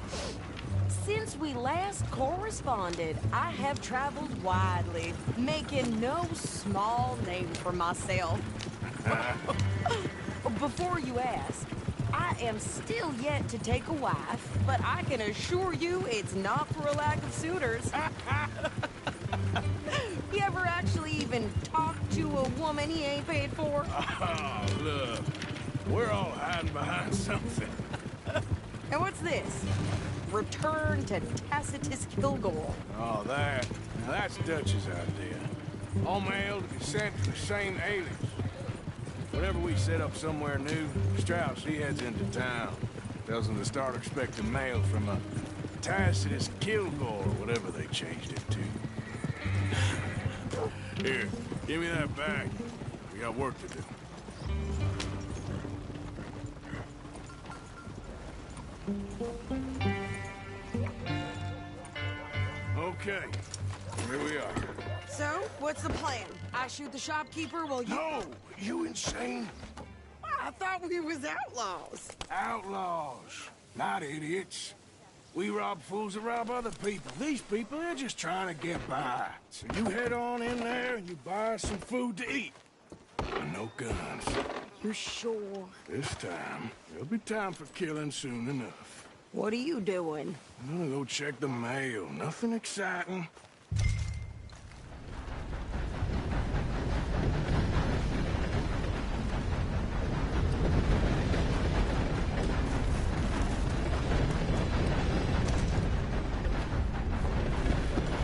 Since we last corresponded, I have traveled widely, making no small name for myself. Before you ask, I am still yet to take a wife, but I can assure you it's not for a lack of suitors. You ever actually even talked to a woman he ain't paid for? Oh, look. We're all hiding behind something. And what's this? Return to Tacitus Kilgore. Oh, that. Now, that's Dutch's idea. All mail to be sent to the same alias. Whenever we set up somewhere new, Strauss, he heads into town. Tells them to start expecting mail from a Tacitus Kilgore, or whatever they changed it to. Here, give me that bag. We got work to do. Okay, here we are. So, what's the plan? I shoot the shopkeeper while you... No! You insane? I thought we was outlaws. Outlaws, not idiots. We rob fools that rob other people. These people, they're just trying to get by. So you head on in there and you buy us some food to eat. And no guns. You sure? This time, there'll be time for killing soon enough. What are you doing? I'm gonna go check the mail. Nothing exciting.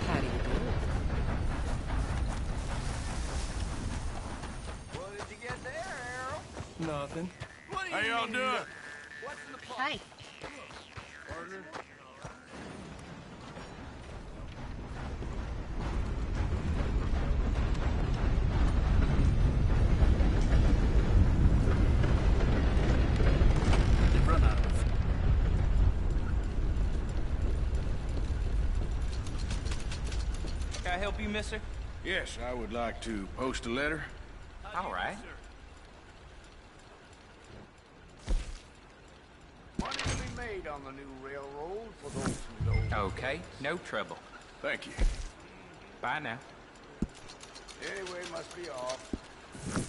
How do you do it? What did you get there? Nothing. How y'all doing? Hi. Partner? They've run out of. Can I help you, mister? Yes, I would like to post a letter. All right. Money to be made on the new railroad for those who know. Okay, no trouble. Thank you. Bye now. Anyway, must be off. See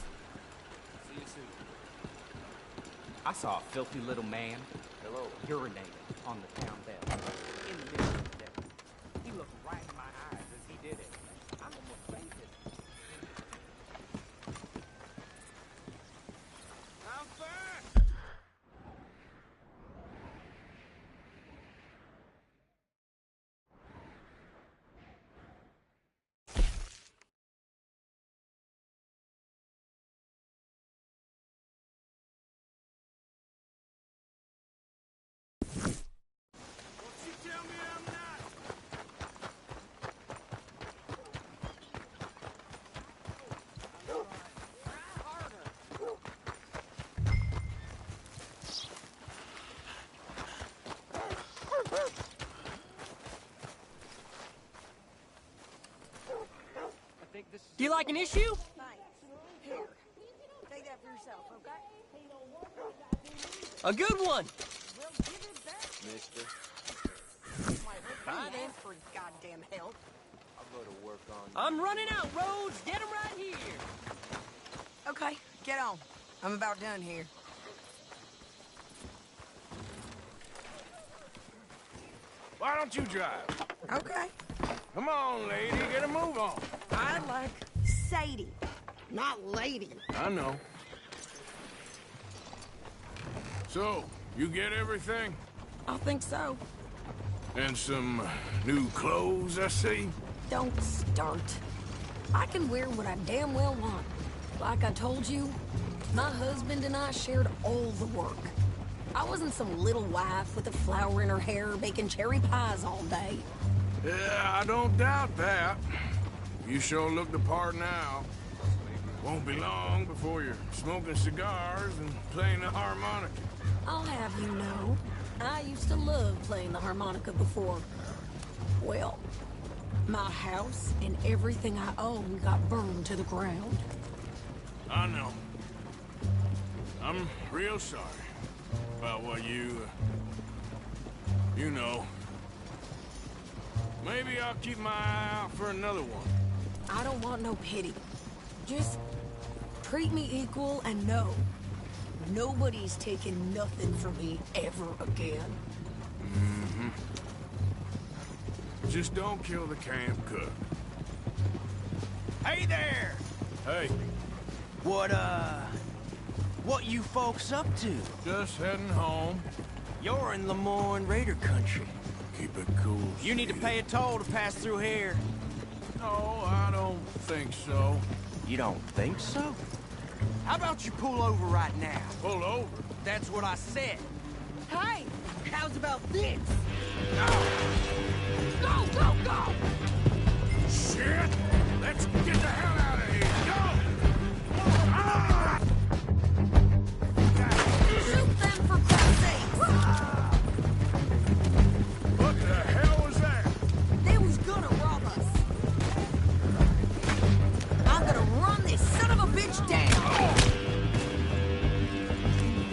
you soon. I saw a filthy little man urinating on the town bell in the middle of the day. He looked right in my eyes as he did it. I almost fainted. I'm fine. Do you like an issue? Here, take that for yourself, okay? A good one. Well, give it back. Mister, Hi then. For goddamn help. I'll go to work on I'm running out, Rhodes. Get him right here. Okay, get on. I'm about done here. Why don't you drive? Okay. Come on, lady, get a move on. I like Sadie, not lady. I know. So, you get everything? I think so. And some new clothes, I see? Don't start. I can wear what I damn well want. Like I told you, my husband and I shared all the work. I wasn't some little wife with a flower in her hair baking cherry pies all day. Yeah, I don't doubt that. You sure look the part now. Won't be long before you're smoking cigars and playing the harmonica. I'll have you know, I used to love playing the harmonica before. Well, my house and everything I own got burned to the ground. I know. I'm real sorry about what you know. Maybe I'll keep my eye out for another one. I don't want no pity. Just treat me equal and know nobody's taking nothing from me ever again. Mm-hmm. Just don't kill the camp cook. Hey there! Hey. What you folks up to? Just heading home. You're in Lemoyne Raider country. Keep it cool. You need to pay a toll to pass through here. No, I don't think so. You don't think so? How about you pull over right now? Pull over? That's what I said. Hey, how's about this? No! Go, go, go! Shit! Let's get the hell out of here! Go! Ah! Shoot them for Christ's sake! What the hell was that? They was gonna rob us. I'm gonna run this son of a bitch down.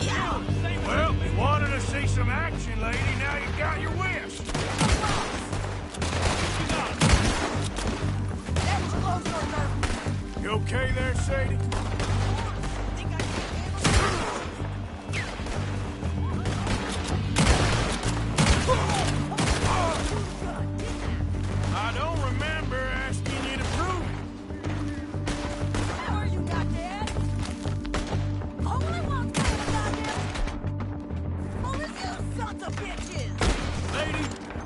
Yeah! Well, you wanted to see some action, lady. Now you got your wish. That was close, Arthur. You okay there, Sadie? I don't remember asking you to prove it. How are you not dead? Only one thing, goddamn. Only you sons of bitches. Lady,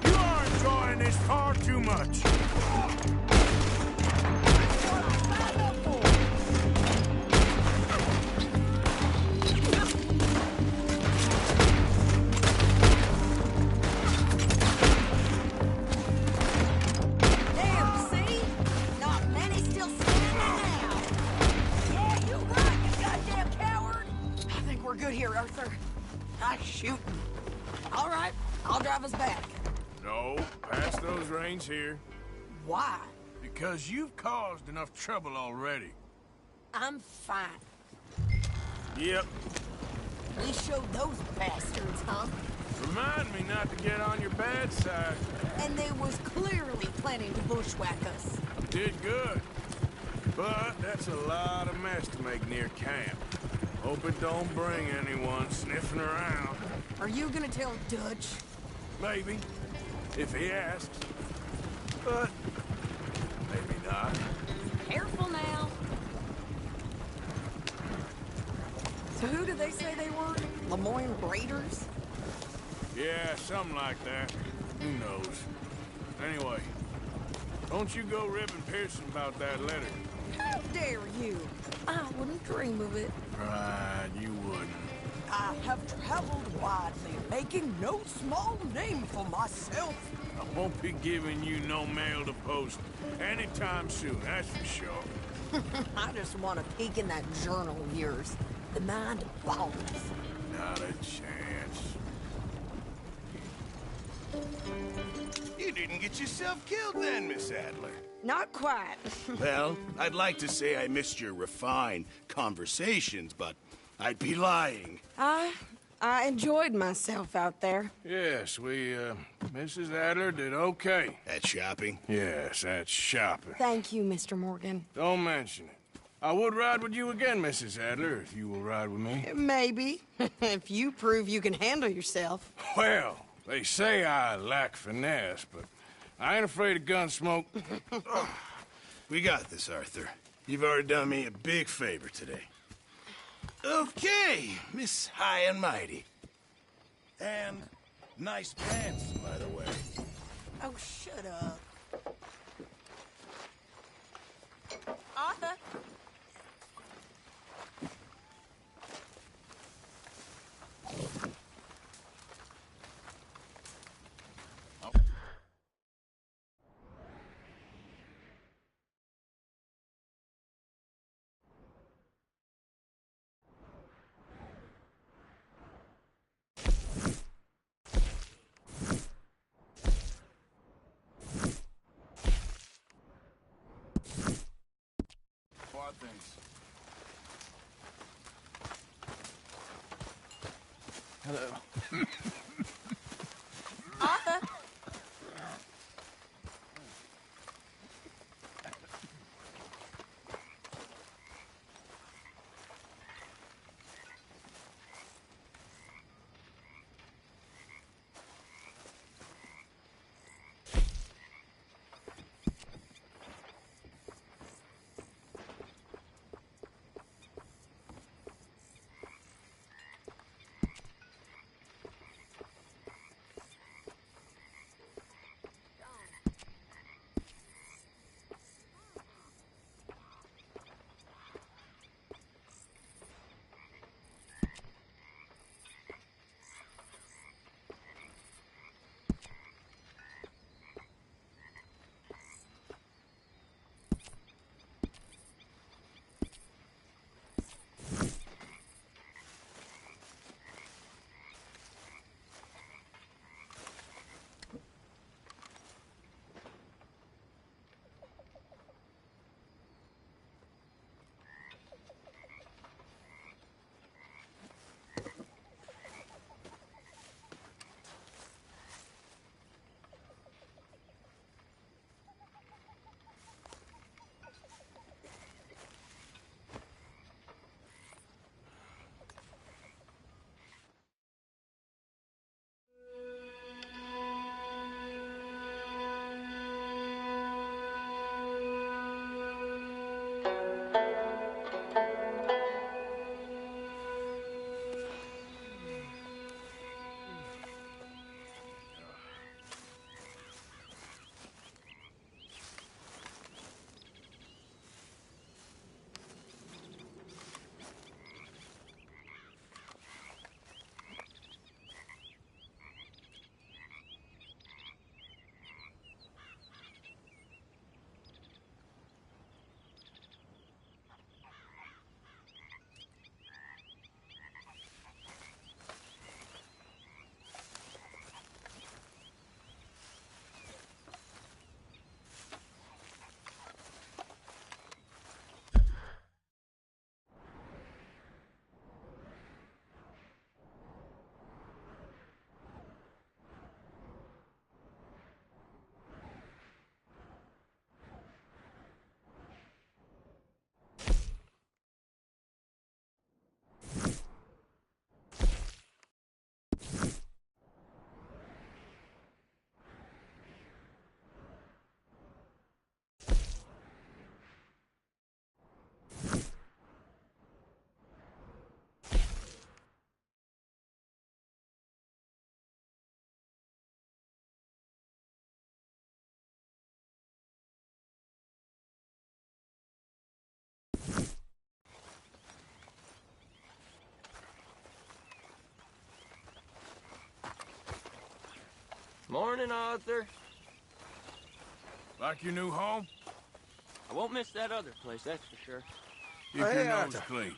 you are enjoying this far too much. That's what I signed up for. Arthur. Nice shooting. All right, I'll drive us back. No, pass those reins here. Why? Because you've caused enough trouble already. I'm fine. Yep. We showed those bastards, huh? Remind me not to get on your bad side. And they was clearly planning to bushwhack us. Did good. But that's a lot of mess to make near camp. Hope it don't bring anyone sniffing around. Are you gonna tell Dutch? Maybe. If he asks. But maybe not. Careful now. So who did they say they were? Lemoyne Raiders? Yeah, something like that. Who knows? Anyway, don't you go ribbing Pearson about that letter. How dare you? I wouldn't dream of it. Right, you wouldn't. I have traveled widely, making no small name for myself. I won't be giving you no mail to post anytime soon, that's for sure. I just want to peek in that journal of yours. The mind boggles. Not a chance. You didn't get yourself killed then, Miss Adler. Not quite. Well, I'd like to say I missed your refined conversations, but I'd be lying. I enjoyed myself out there. Yes, Mrs. Adler did okay. At shopping? Yes, that's shopping. Thank you, Mr. Morgan. Don't mention it. I would ride with you again, Mrs. Adler, if you will ride with me. Maybe. If you prove you can handle yourself. Well, they say I lack finesse, but I ain't afraid of gun smoke. We got this, Arthur. You've already done me a big favor today. Okay, Miss High and Mighty. And nice pants, by the way. Oh, shut up. Arthur? Things. Hello. Arthur? Morning, Arthur. Like your new home? I won't miss that other place, that's for sure. Keep your nose clean.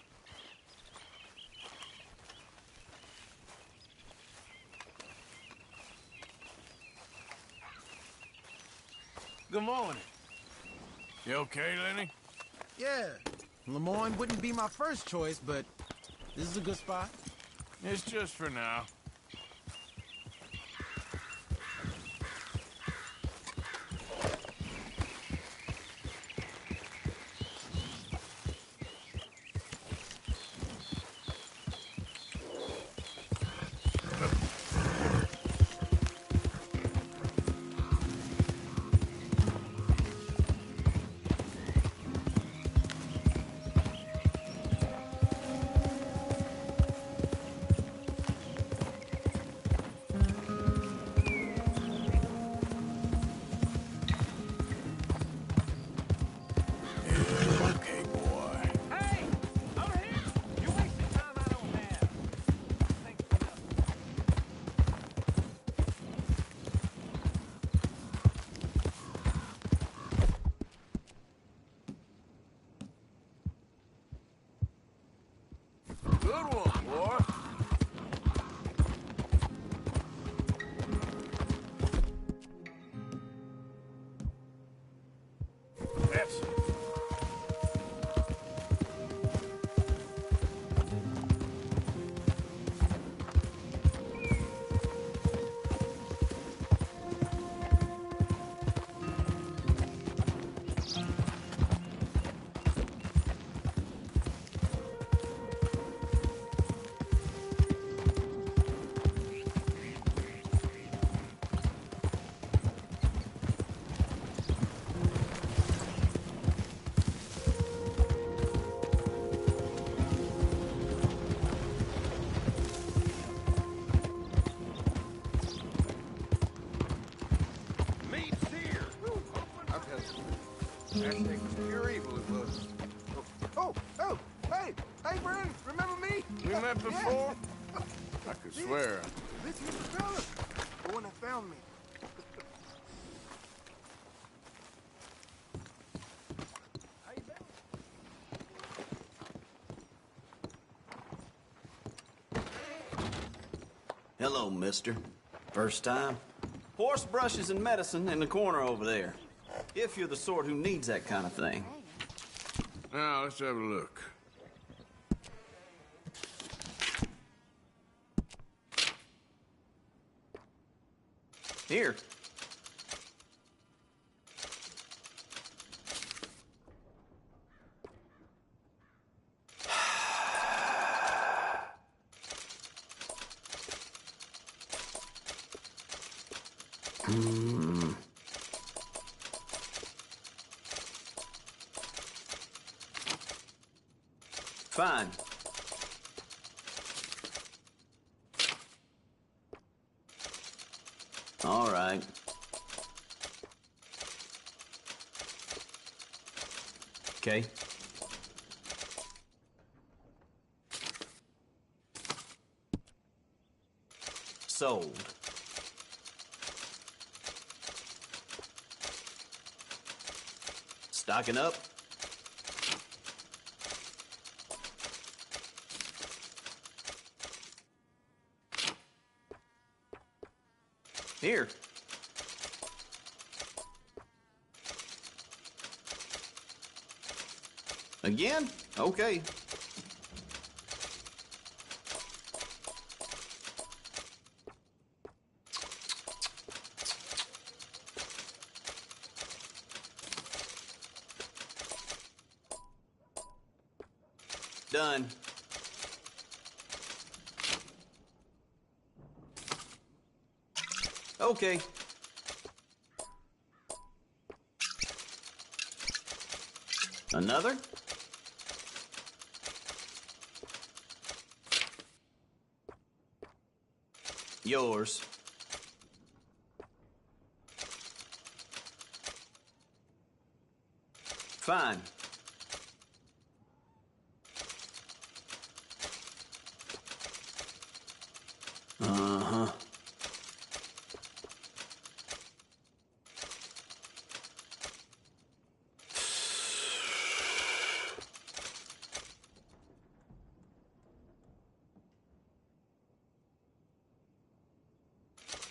Good morning. You okay, Lenny? Yeah, Lemoyne wouldn't be my first choice, but this is a good spot. It's just for now. Good one, boy. That's it. Hashtag pure evil it was. Oh, hey, Bren, remember me? We met before? I could swear. This is the fella, the one that found me. Hello, mister. First time? Horse brushes and medicine in the corner over there. If you're the sort who needs that kind of thing. Now, let's have a look. Here. Fine. All right. Okay. Sold. Stocking up. Here. Again? Okay. Done. Okay. Another? Yours. Fine. Uh-huh.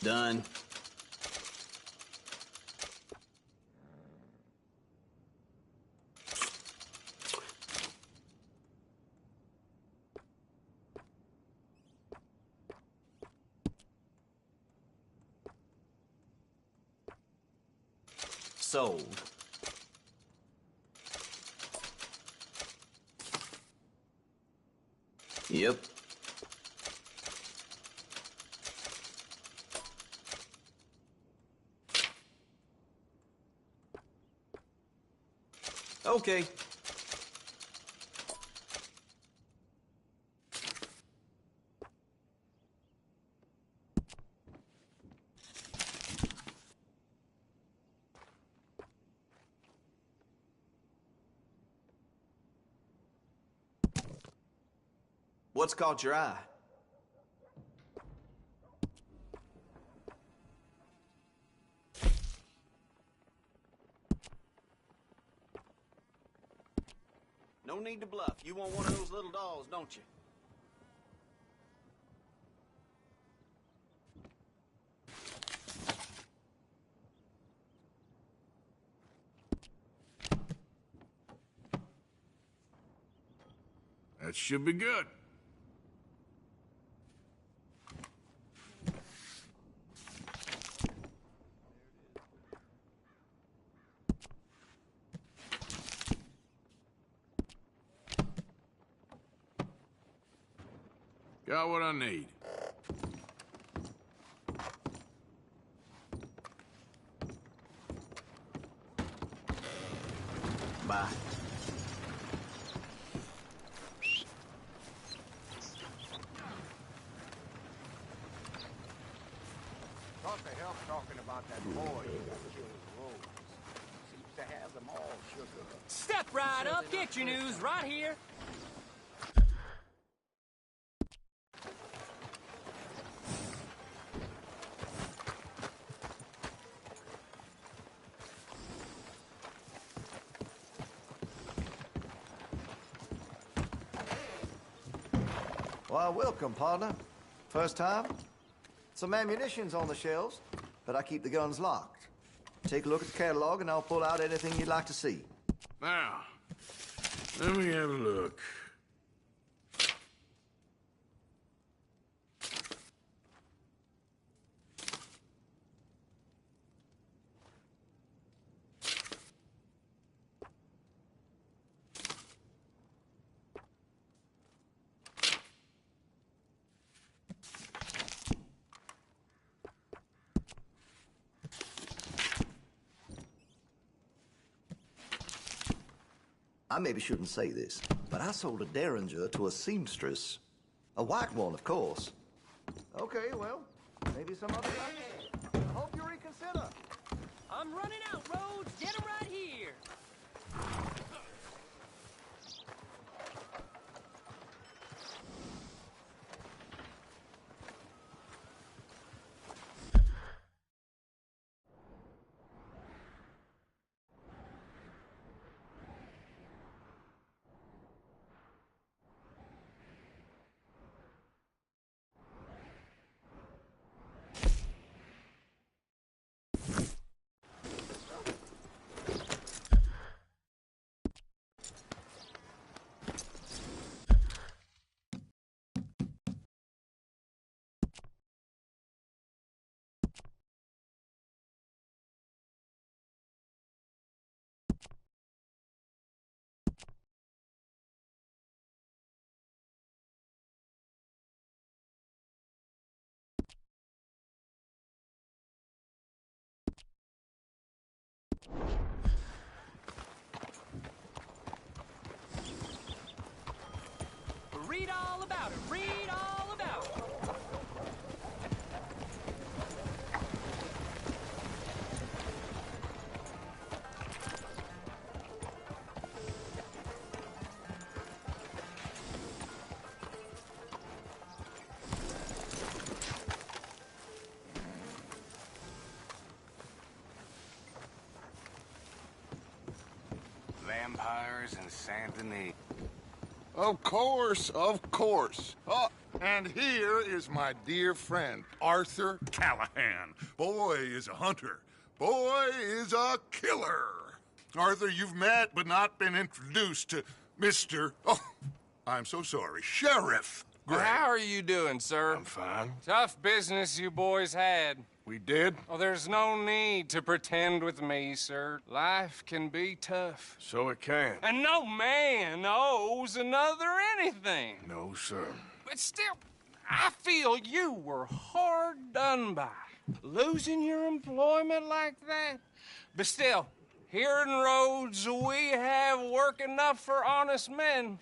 Done. Sold. Yep. Okay. What's caught your eye? No need to bluff. You want one of those little dolls, don't you? That should be good. Got what I need. Bye. Thought the help talking about that boy you got killed in the road. Seems to have them all shook up. Step right up, get your news right here. Why, welcome, partner. First time? Some ammunition's on the shelves, but I keep the guns locked. Take a look at the catalog, and I'll pull out anything you'd like to see. Now, let me have a look. I maybe shouldn't say this, but I sold a Derringer to a seamstress. A white one, of course. Okay, well, maybe some other time. I hope you reconsider. I'm running out, Rhodes. Get him right here. Read all about it. Read all about it. Vampires in Saint Denis. Of course, of course. Oh, And here is my dear friend, Arthur Callahan. Boy is a hunter. Boy is a killer. Arthur, you've met but not been introduced to Mr. Oh, I'm so sorry, Sheriff Gray. How are you doing, sir? I'm fine. Tough business you boys had. We did? Oh, there's no need to pretend with me, sir. Life can be tough. So it can. And no man owes another anything. No, sir. But still, I feel you were hard done by. Losing your employment like that. But still, here in Rhodes, we have work enough for honest men.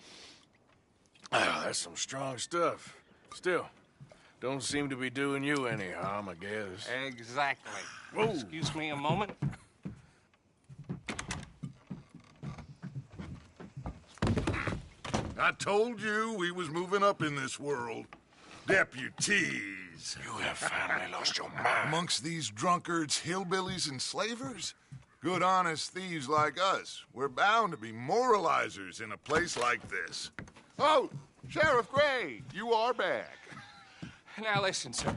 Oh, that's some strong stuff. Still, don't seem to be doing you any harm, I guess. Exactly. Whoa. Excuse me a moment. I told you we was moving up in this world. Deputies. You have finally lost your mind. Amongst these drunkards, hillbillies, and slavers? Good, honest thieves like us. We're bound to be moralizers in a place like this. Oh, Sheriff Gray, you are back. Now listen, sir.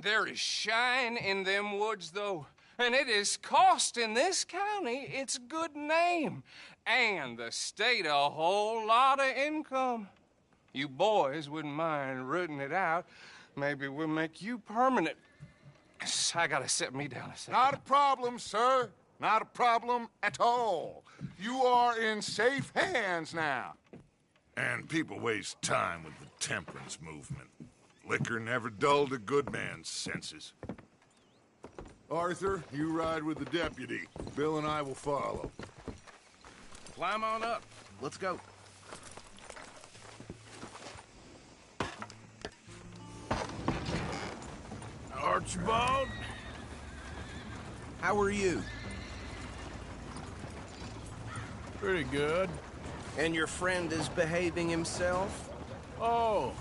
There is shine in them woods, though, and it is costing this county its good name and the state a whole lot of income. You boys wouldn't mind rooting it out. Maybe we'll make you permanent. I gotta sit me down a second. Not a problem, sir. Not a problem at all. You are in safe hands now. And people waste time with the temperance movement. Liquor never dulled a good man's senses. Arthur, you ride with the deputy. Bill and I will follow. Climb on up. Let's go. Archibald? How are you? Pretty good. And your friend is behaving himself? Oh,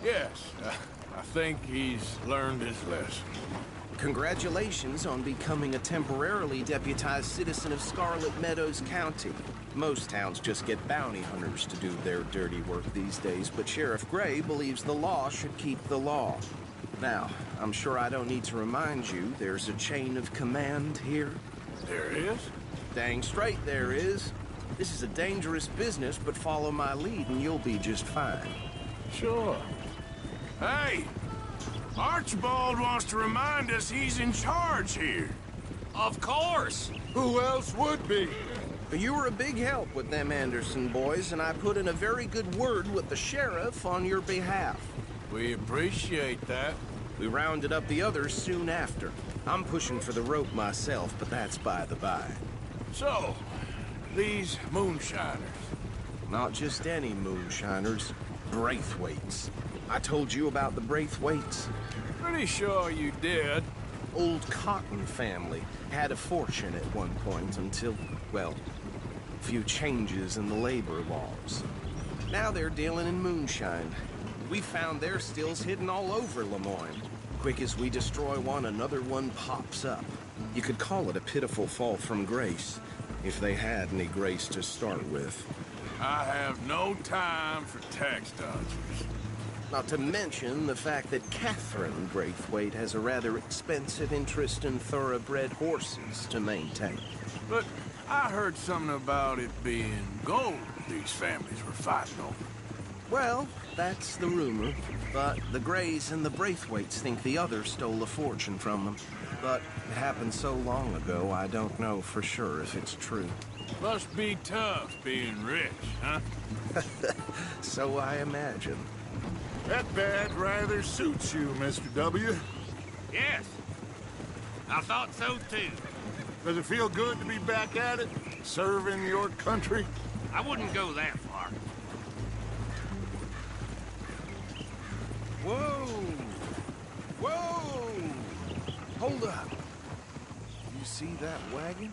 yes. I think he's learned his lesson. Congratulations on becoming a temporarily deputized citizen of Scarlet Meadows County. Most towns just get bounty hunters to do their dirty work these days, but Sheriff Gray believes the law should keep the law. Now, I'm sure I don't need to remind you, there's a chain of command here. There is? Dang straight there is. This is a dangerous business, but follow my lead and you'll be just fine. Sure. Hey! Archibald wants to remind us he's in charge here. Of course! Who else would be? You were a big help with them Anderson boys, and I put in a very good word with the sheriff on your behalf. We appreciate that. We rounded up the others soon after. I'm pushing for the rope myself, but that's by the by. So, these moonshiners. Not just any moonshiners. Braithwaites. I told you about the Braithwaites? Pretty sure you did. Old Cotton family had a fortune at one point until, well, a few changes in the labor laws. Now they're dealing in moonshine. We found their stills hidden all over Lemoyne. Quick as we destroy one, another one pops up. You could call it a pitiful fall from grace, if they had any grace to start with. I have no time for tax dodgers. Not to mention the fact that Catherine Braithwaite has a rather expensive interest in thoroughbred horses to maintain. But I heard something about it being gold these families were fighting over. Well, that's the rumor. But the Grays and the Braithwaites think the others stole a fortune from them. But it happened so long ago, I don't know for sure if it's true. Must be tough being rich, huh? So I imagine. That badge rather suits you, Mr. W. Yes. I thought so, too. Does it feel good to be back at it? Serving your country? I wouldn't go that far. Whoa! Whoa! Hold up. You see that wagon?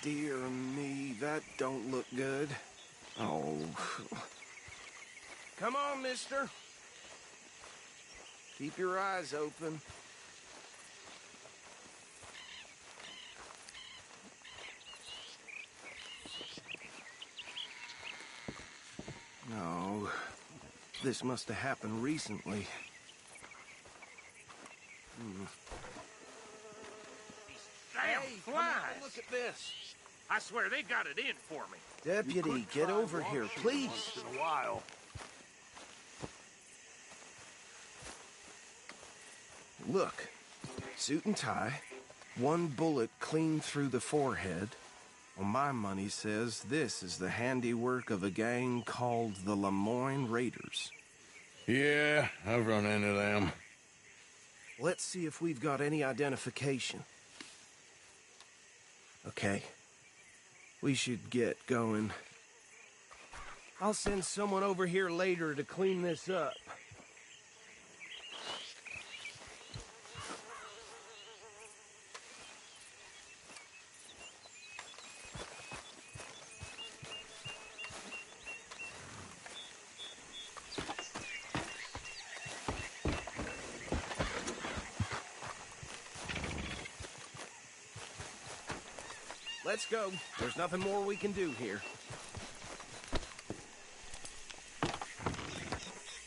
Dear me, that don't look good. Oh. Come on, mister. Keep your eyes open. No. This must have happened recently. Damn Hey, flies! come on, look at this. I swear they got it in for me. Deputy, get over here, please. Once in a while. Look. Suit and tie. One bullet clean through the forehead. Well, my money says this is the handiwork of a gang called the Lemoyne Raiders. Yeah, I've run into them. Let's see if we've got any identification. Okay. We should get going. I'll send someone over here later to clean this up. Let's go. There's nothing more we can do here.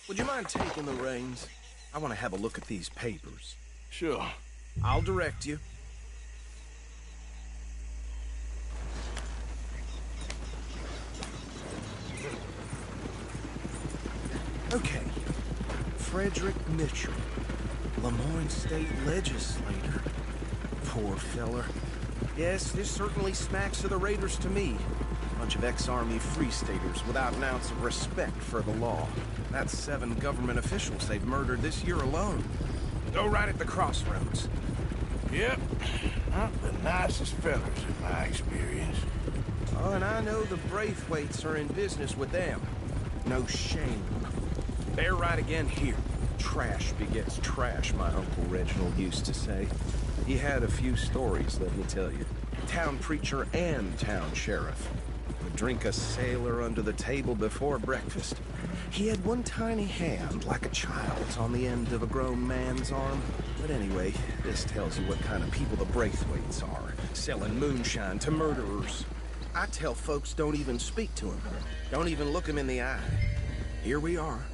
Would you mind taking the reins? I want to have a look at these papers. Sure. I'll direct you. Okay. Frederick Mitchell, Lemoyne State Legislator. Poor feller. Yes, this certainly smacks of the Raiders to me. Bunch of ex-Army Free Staters without an ounce of respect for the law. That's 7 government officials they've murdered this year alone. Go right at the crossroads. Yep. Not the nicest fellas in my experience. Oh, and I know the Braithwaites are in business with them. No shame. They're right again here. Trash begets trash, my Uncle Reginald used to say. He had a few stories, let me tell you. Town preacher and town sheriff. Would drink a sailor under the table before breakfast. He had one tiny hand, like a child's, on the end of a grown man's arm. But anyway, this tells you what kind of people the Braithwaites are. Selling moonshine to murderers. I tell folks don't even speak to him. Don't even look him in the eye. Here we are.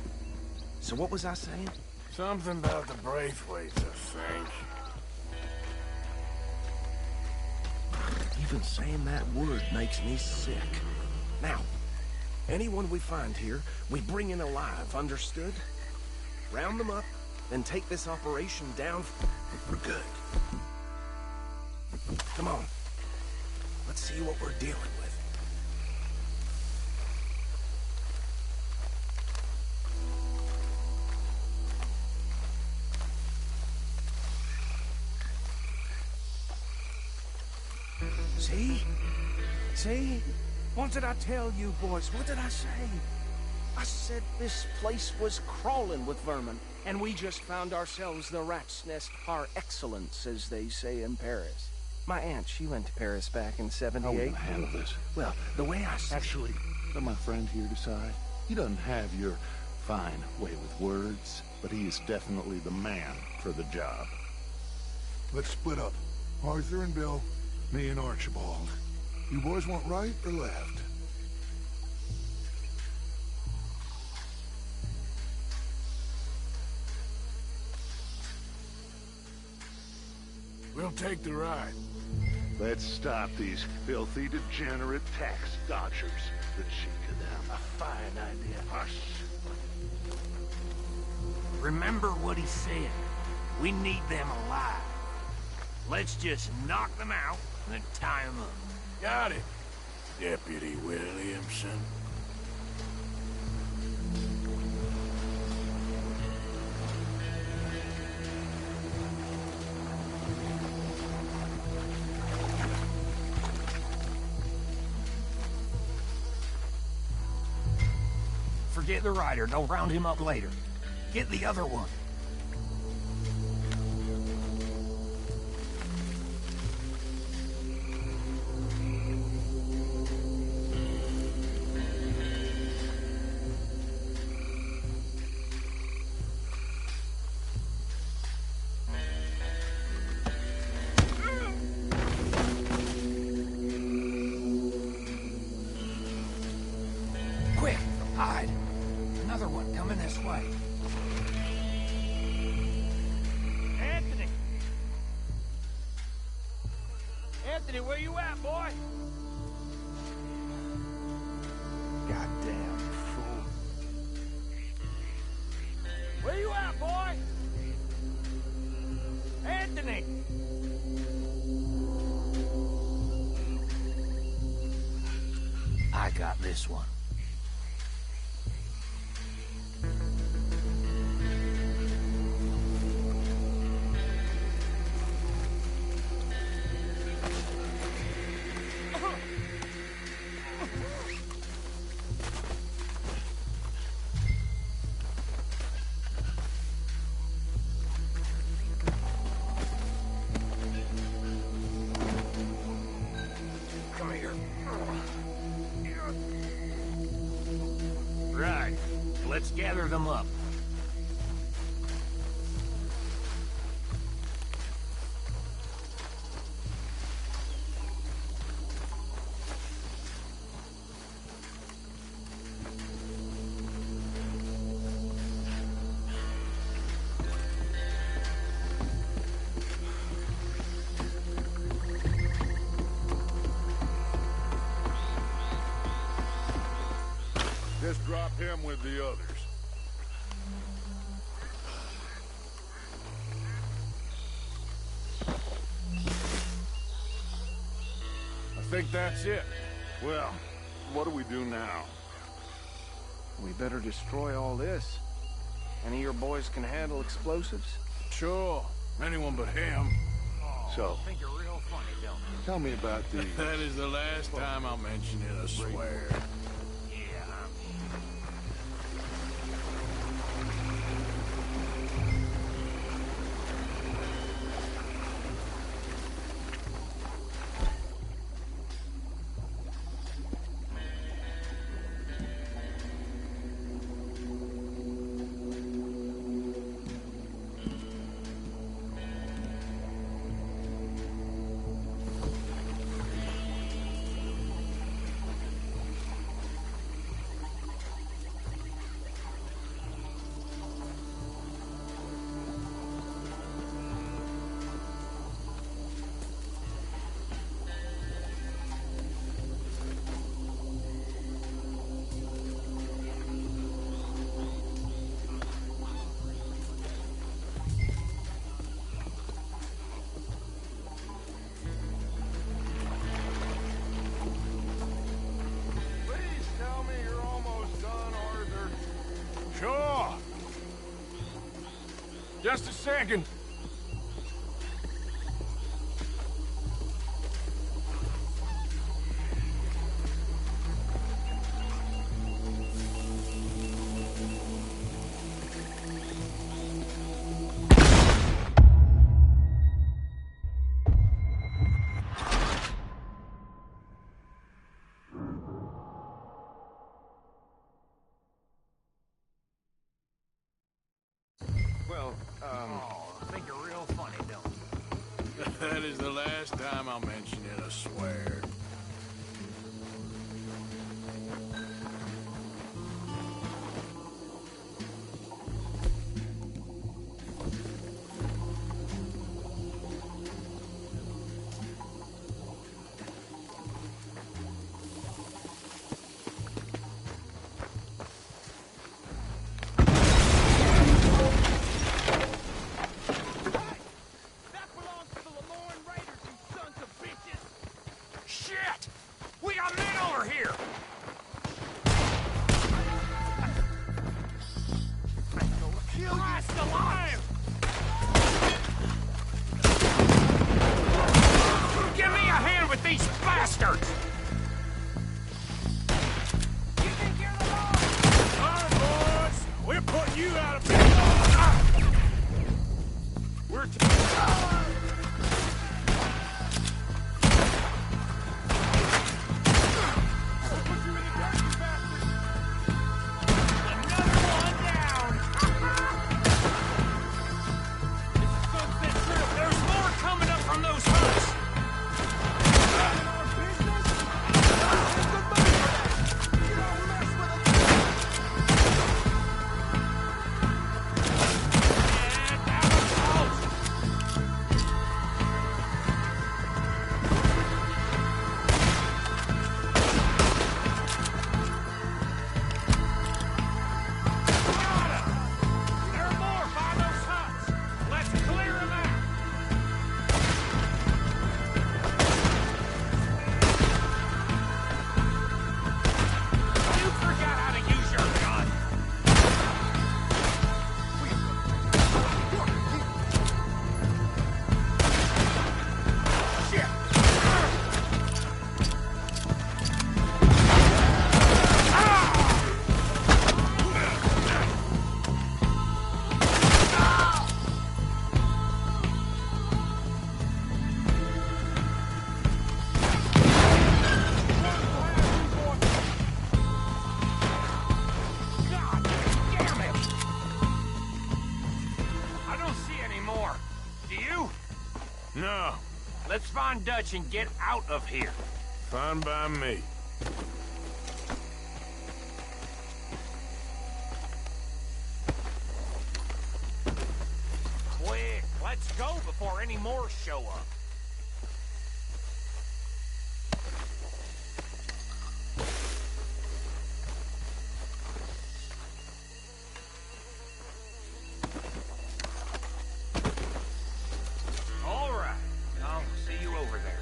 So what was I saying? Something about the Braithwaites, I think. Even saying that word makes me sick. Now, anyone we find here, we bring in alive, understood? Round them up, then take this operation down for good. Come on. Let's see what we're dealing with. See? See? What did I tell you, boys? What did I say? I said this place was crawling with vermin, and we just found ourselves the rat's nest par excellence, as they say in Paris. My aunt, she went to Paris back in '78. How are we gonna handle this? Well, the way I see... Actually, let my friend here decide. He doesn't have your fine way with words, but he is definitely the man for the job. Let's split up. Arthur and Bill, me and Archibald. You boys want right or left? We'll take the ride. Let's stop these filthy, degenerate tax dodgers. The cheek of them. A fine idea. Hush. Remember what he said. We need them alive. Let's just knock them out and then tie them up. Got it, Deputy Williamson. Forget the rider. They'll round him up later. Get the other one. another one coming this way. Anthony! Anthony, where you at, boy? Goddamn fool. Where you at, boy? Anthony! I got this one. Come here. Right. Let's gather them up. Just drop him with the others. I think that's it. Well, what do we do now? We better destroy all this. Any of your boys can handle explosives? Sure. Anyone but him. So, I think you're real funny, don't you? tell me about the... That is the last time I'll mention it, I swear. Please tell me you're almost done, Arthur. Sure. Just a second. Well, I think you're real funny, don't you? That is the last time I'll mention it, I swear. That belongs to the Lemoyne Raiders, you sons of bitches! No. Let's find Dutch and get out of here. Fine by me. Quick, let's go before any more show up. All right, I'll see you over there.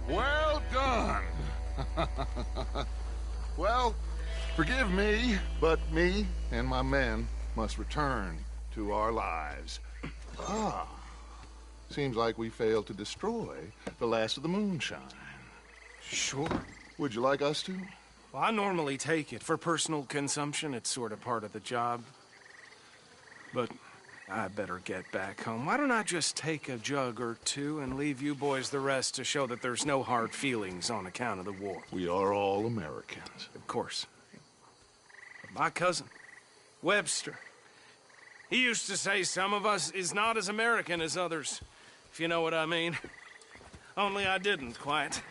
Well done. Well, forgive me, but me and my men must return to our lives. Ah, seems like we failed to destroy the last of the moonshine. Sure. Would you like us to? Well, I normally take it. For personal consumption, it's sort of part of the job. But I better get back home. Why don't I just take a jug or two and leave you boys the rest to show that there's no hard feelings on account of the war? We are all Americans. Of course. But my cousin, Webster, he used to say some of us is not as American as others, if you know what I mean. Only I didn't quite.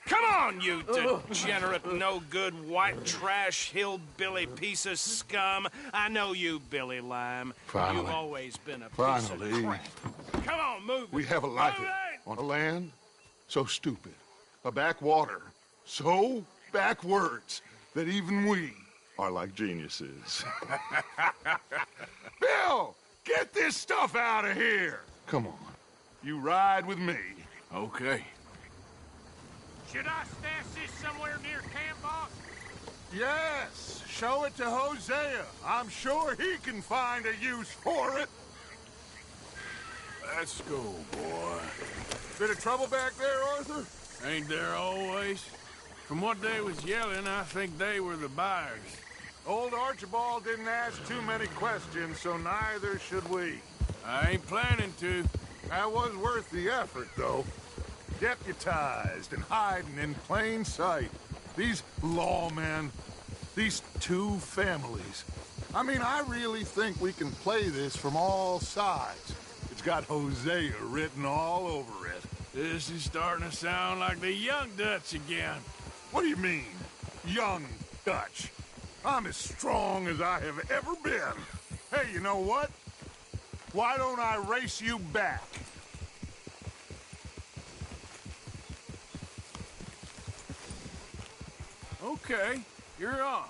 Come on, you degenerate, no-good, white trash, hillbilly piece of scum. I know you, Billy Lime. Finally. You've always been a piece Finally. of crap. Come on, move We it. have a life Move it! on a land so stupid, a backwater so backwards that even we are like geniuses. Bill, get this stuff out of here. Come on, you ride with me. Okay. Should I stash this somewhere near camp, boss? Yes, show it to Hosea. I'm sure he can find a use for it. Let's go, boy. Bit of trouble back there, Arthur? Ain't there always? From what they was yelling, I think they were the buyers. Old Archibald didn't ask too many questions, so neither should we. I ain't planning to. That was worth the effort, though. Deputized and hiding in plain sight. These lawmen, these two families. I mean, I really think we can play this from all sides. It's got Hosea written all over it. This is starting to sound like the young Dutch again. What do you mean, young Dutch? I'm as strong as I have ever been. Hey, you know what? Why don't I race you back? Okay, you're on.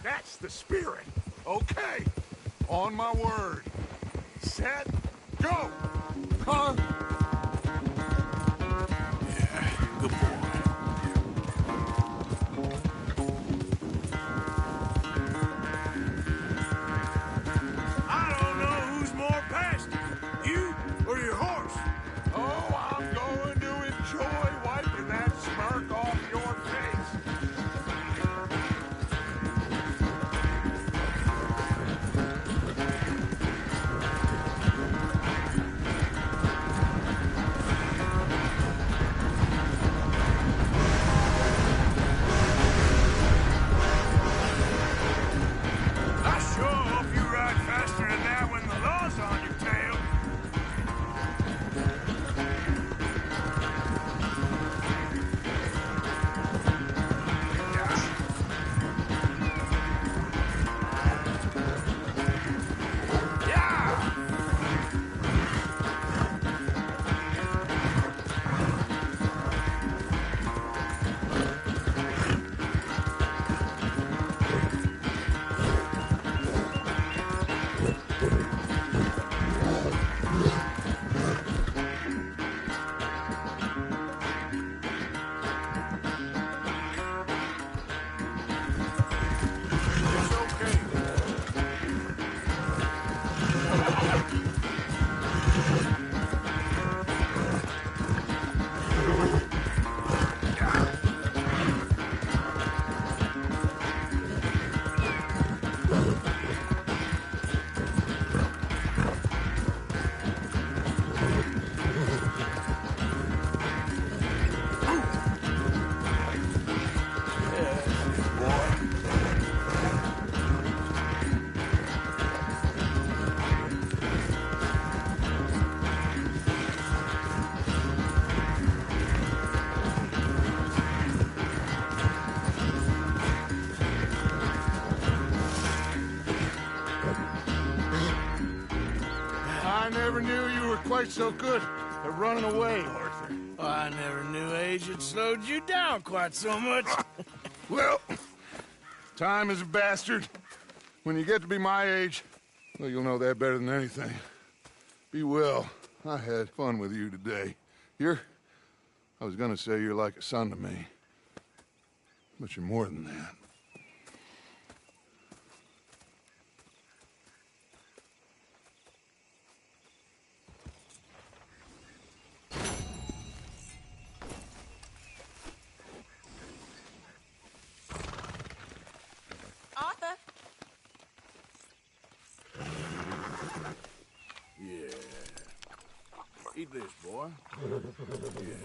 That's the spirit. Okay. On my word. Set. Go. Huh? I never knew you were quite so good at running away, Arthur. Oh, I never knew age had slowed you down quite so much. Well, time is a bastard. When you get to be my age, well, you'll know that better than anything. Be well. I had fun with you today. I was gonna say you're like a son to me. But you're more than that. Arthur. Yeah. Eat this, boy. Yeah.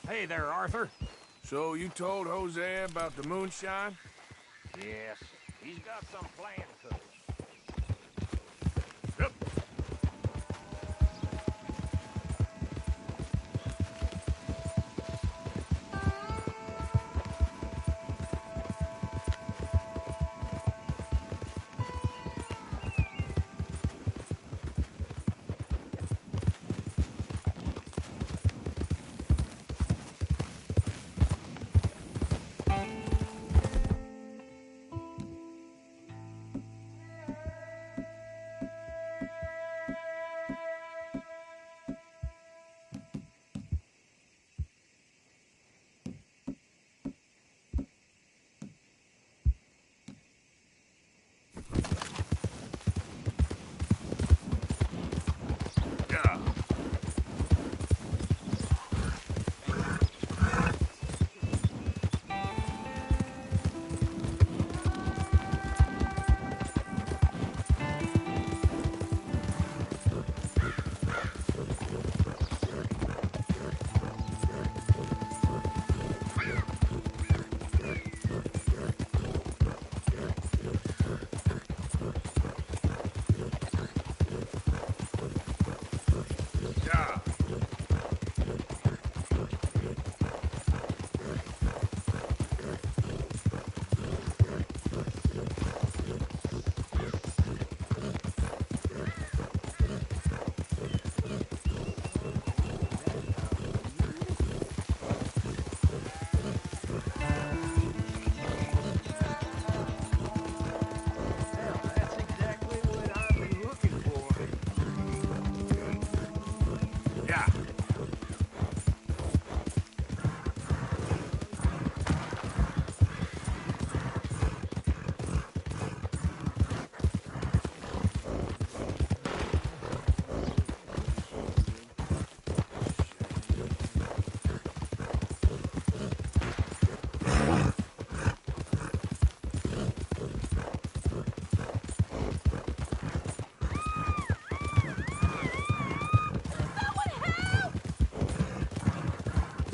Hey there, Arthur. So you told Hosea about the moonshine? Yes, he's got some plan cooking.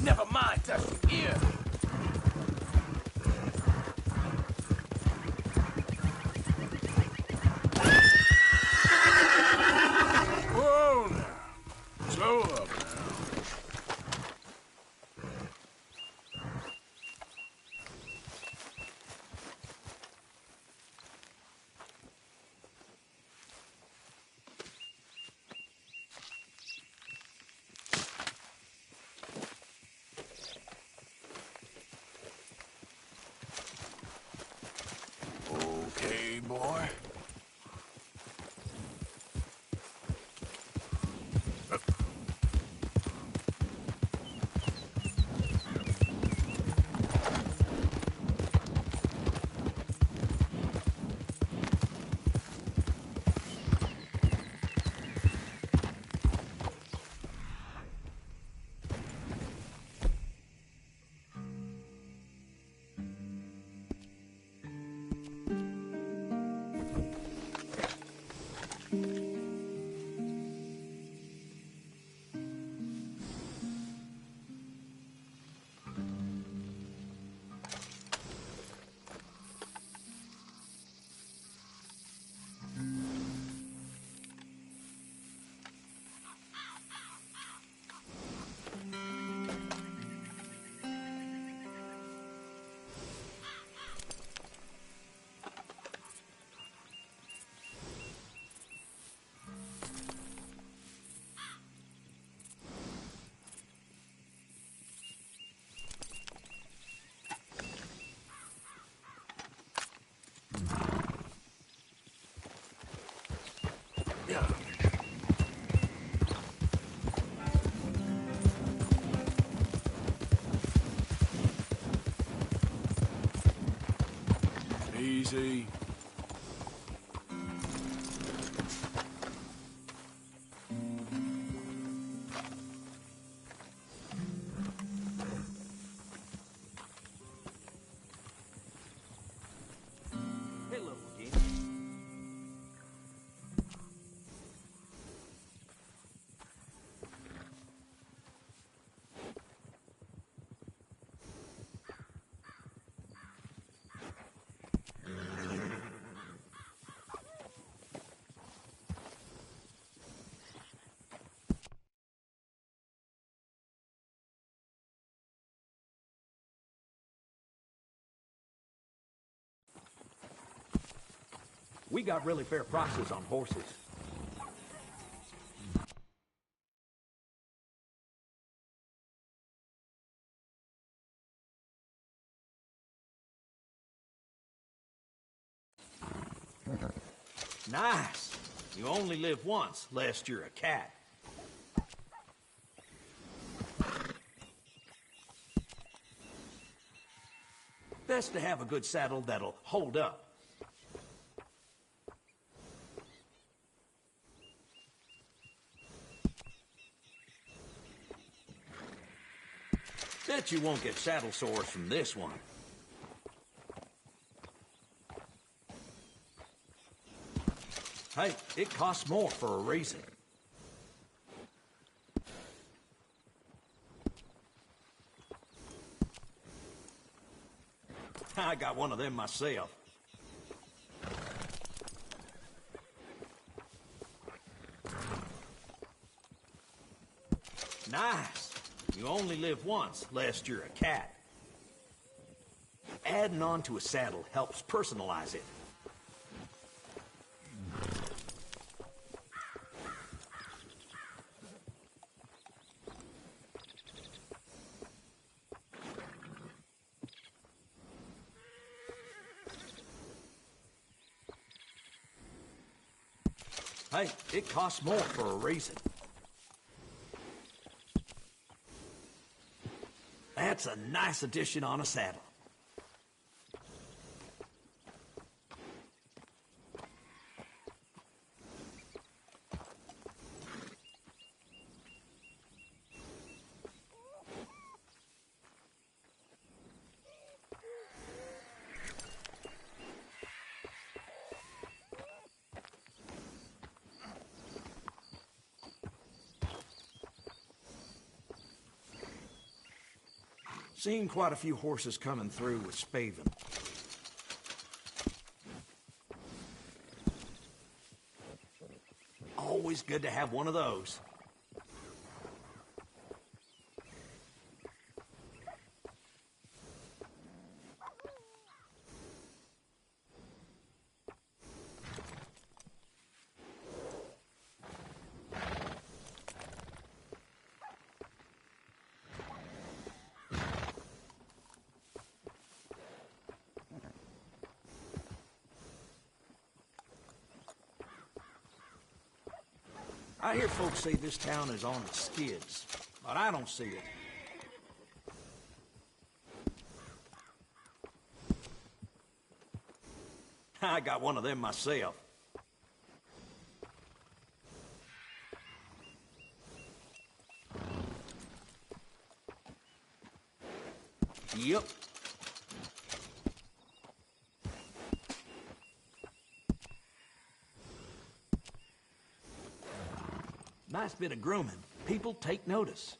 Never mind, Dusty. Here. Whoa now. Slow up now. Easy. Hello again. We got really fair prices on horses. Nice. You only live once, lest you're a cat. Best to have a good saddle that'll hold up. Bet you won't get saddle sores from this one. Hey, it costs more for a reason. I got one of them myself. Nice. You only live once, lest you're a cat. Adding on to a saddle helps personalize it. Hey, it costs more for a reason. That's a nice addition on a saddle. Seen quite a few horses coming through with Spaven. Always good to have one of those. I hear folks say this town is on its skids, but I don't see it. I got one of them myself. Yep. Nice bit of grooming. People take notice.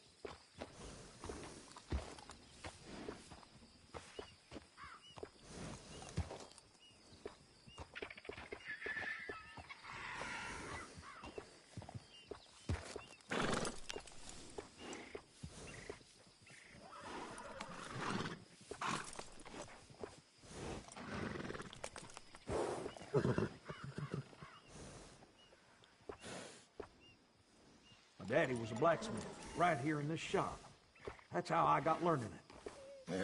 Daddy was a blacksmith, right here in this shop. That's how I got learning it.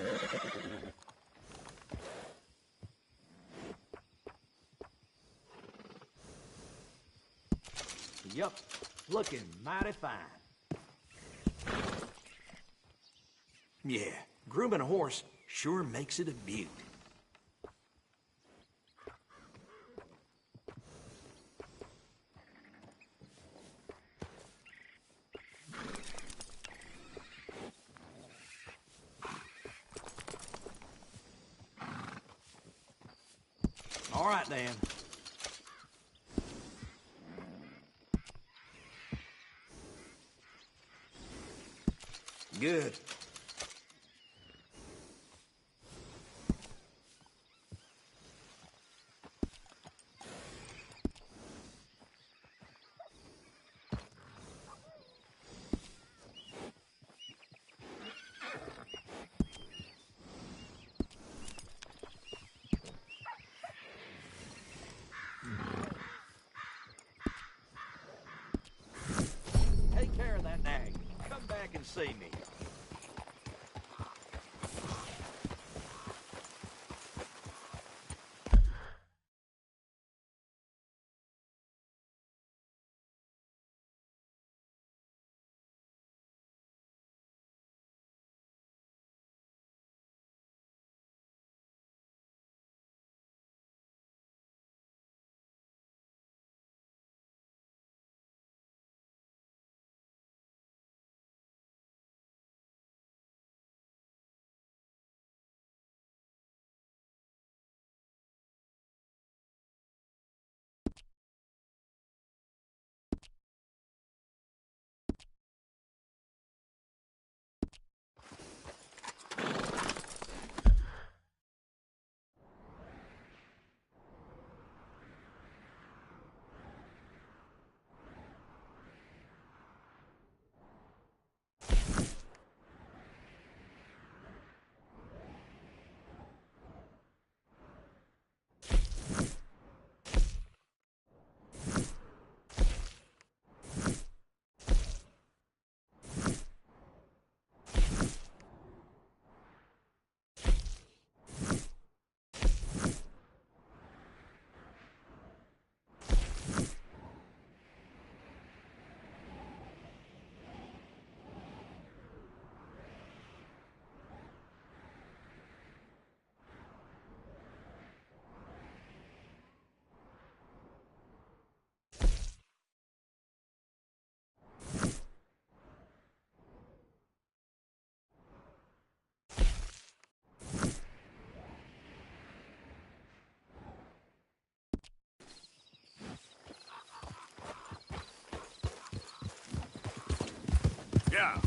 Yup, looking mighty fine. Yeah, grooming a horse sure makes it a beaut. All right, Dan. Good. Take care of that nag. Come back and see me. Yeah,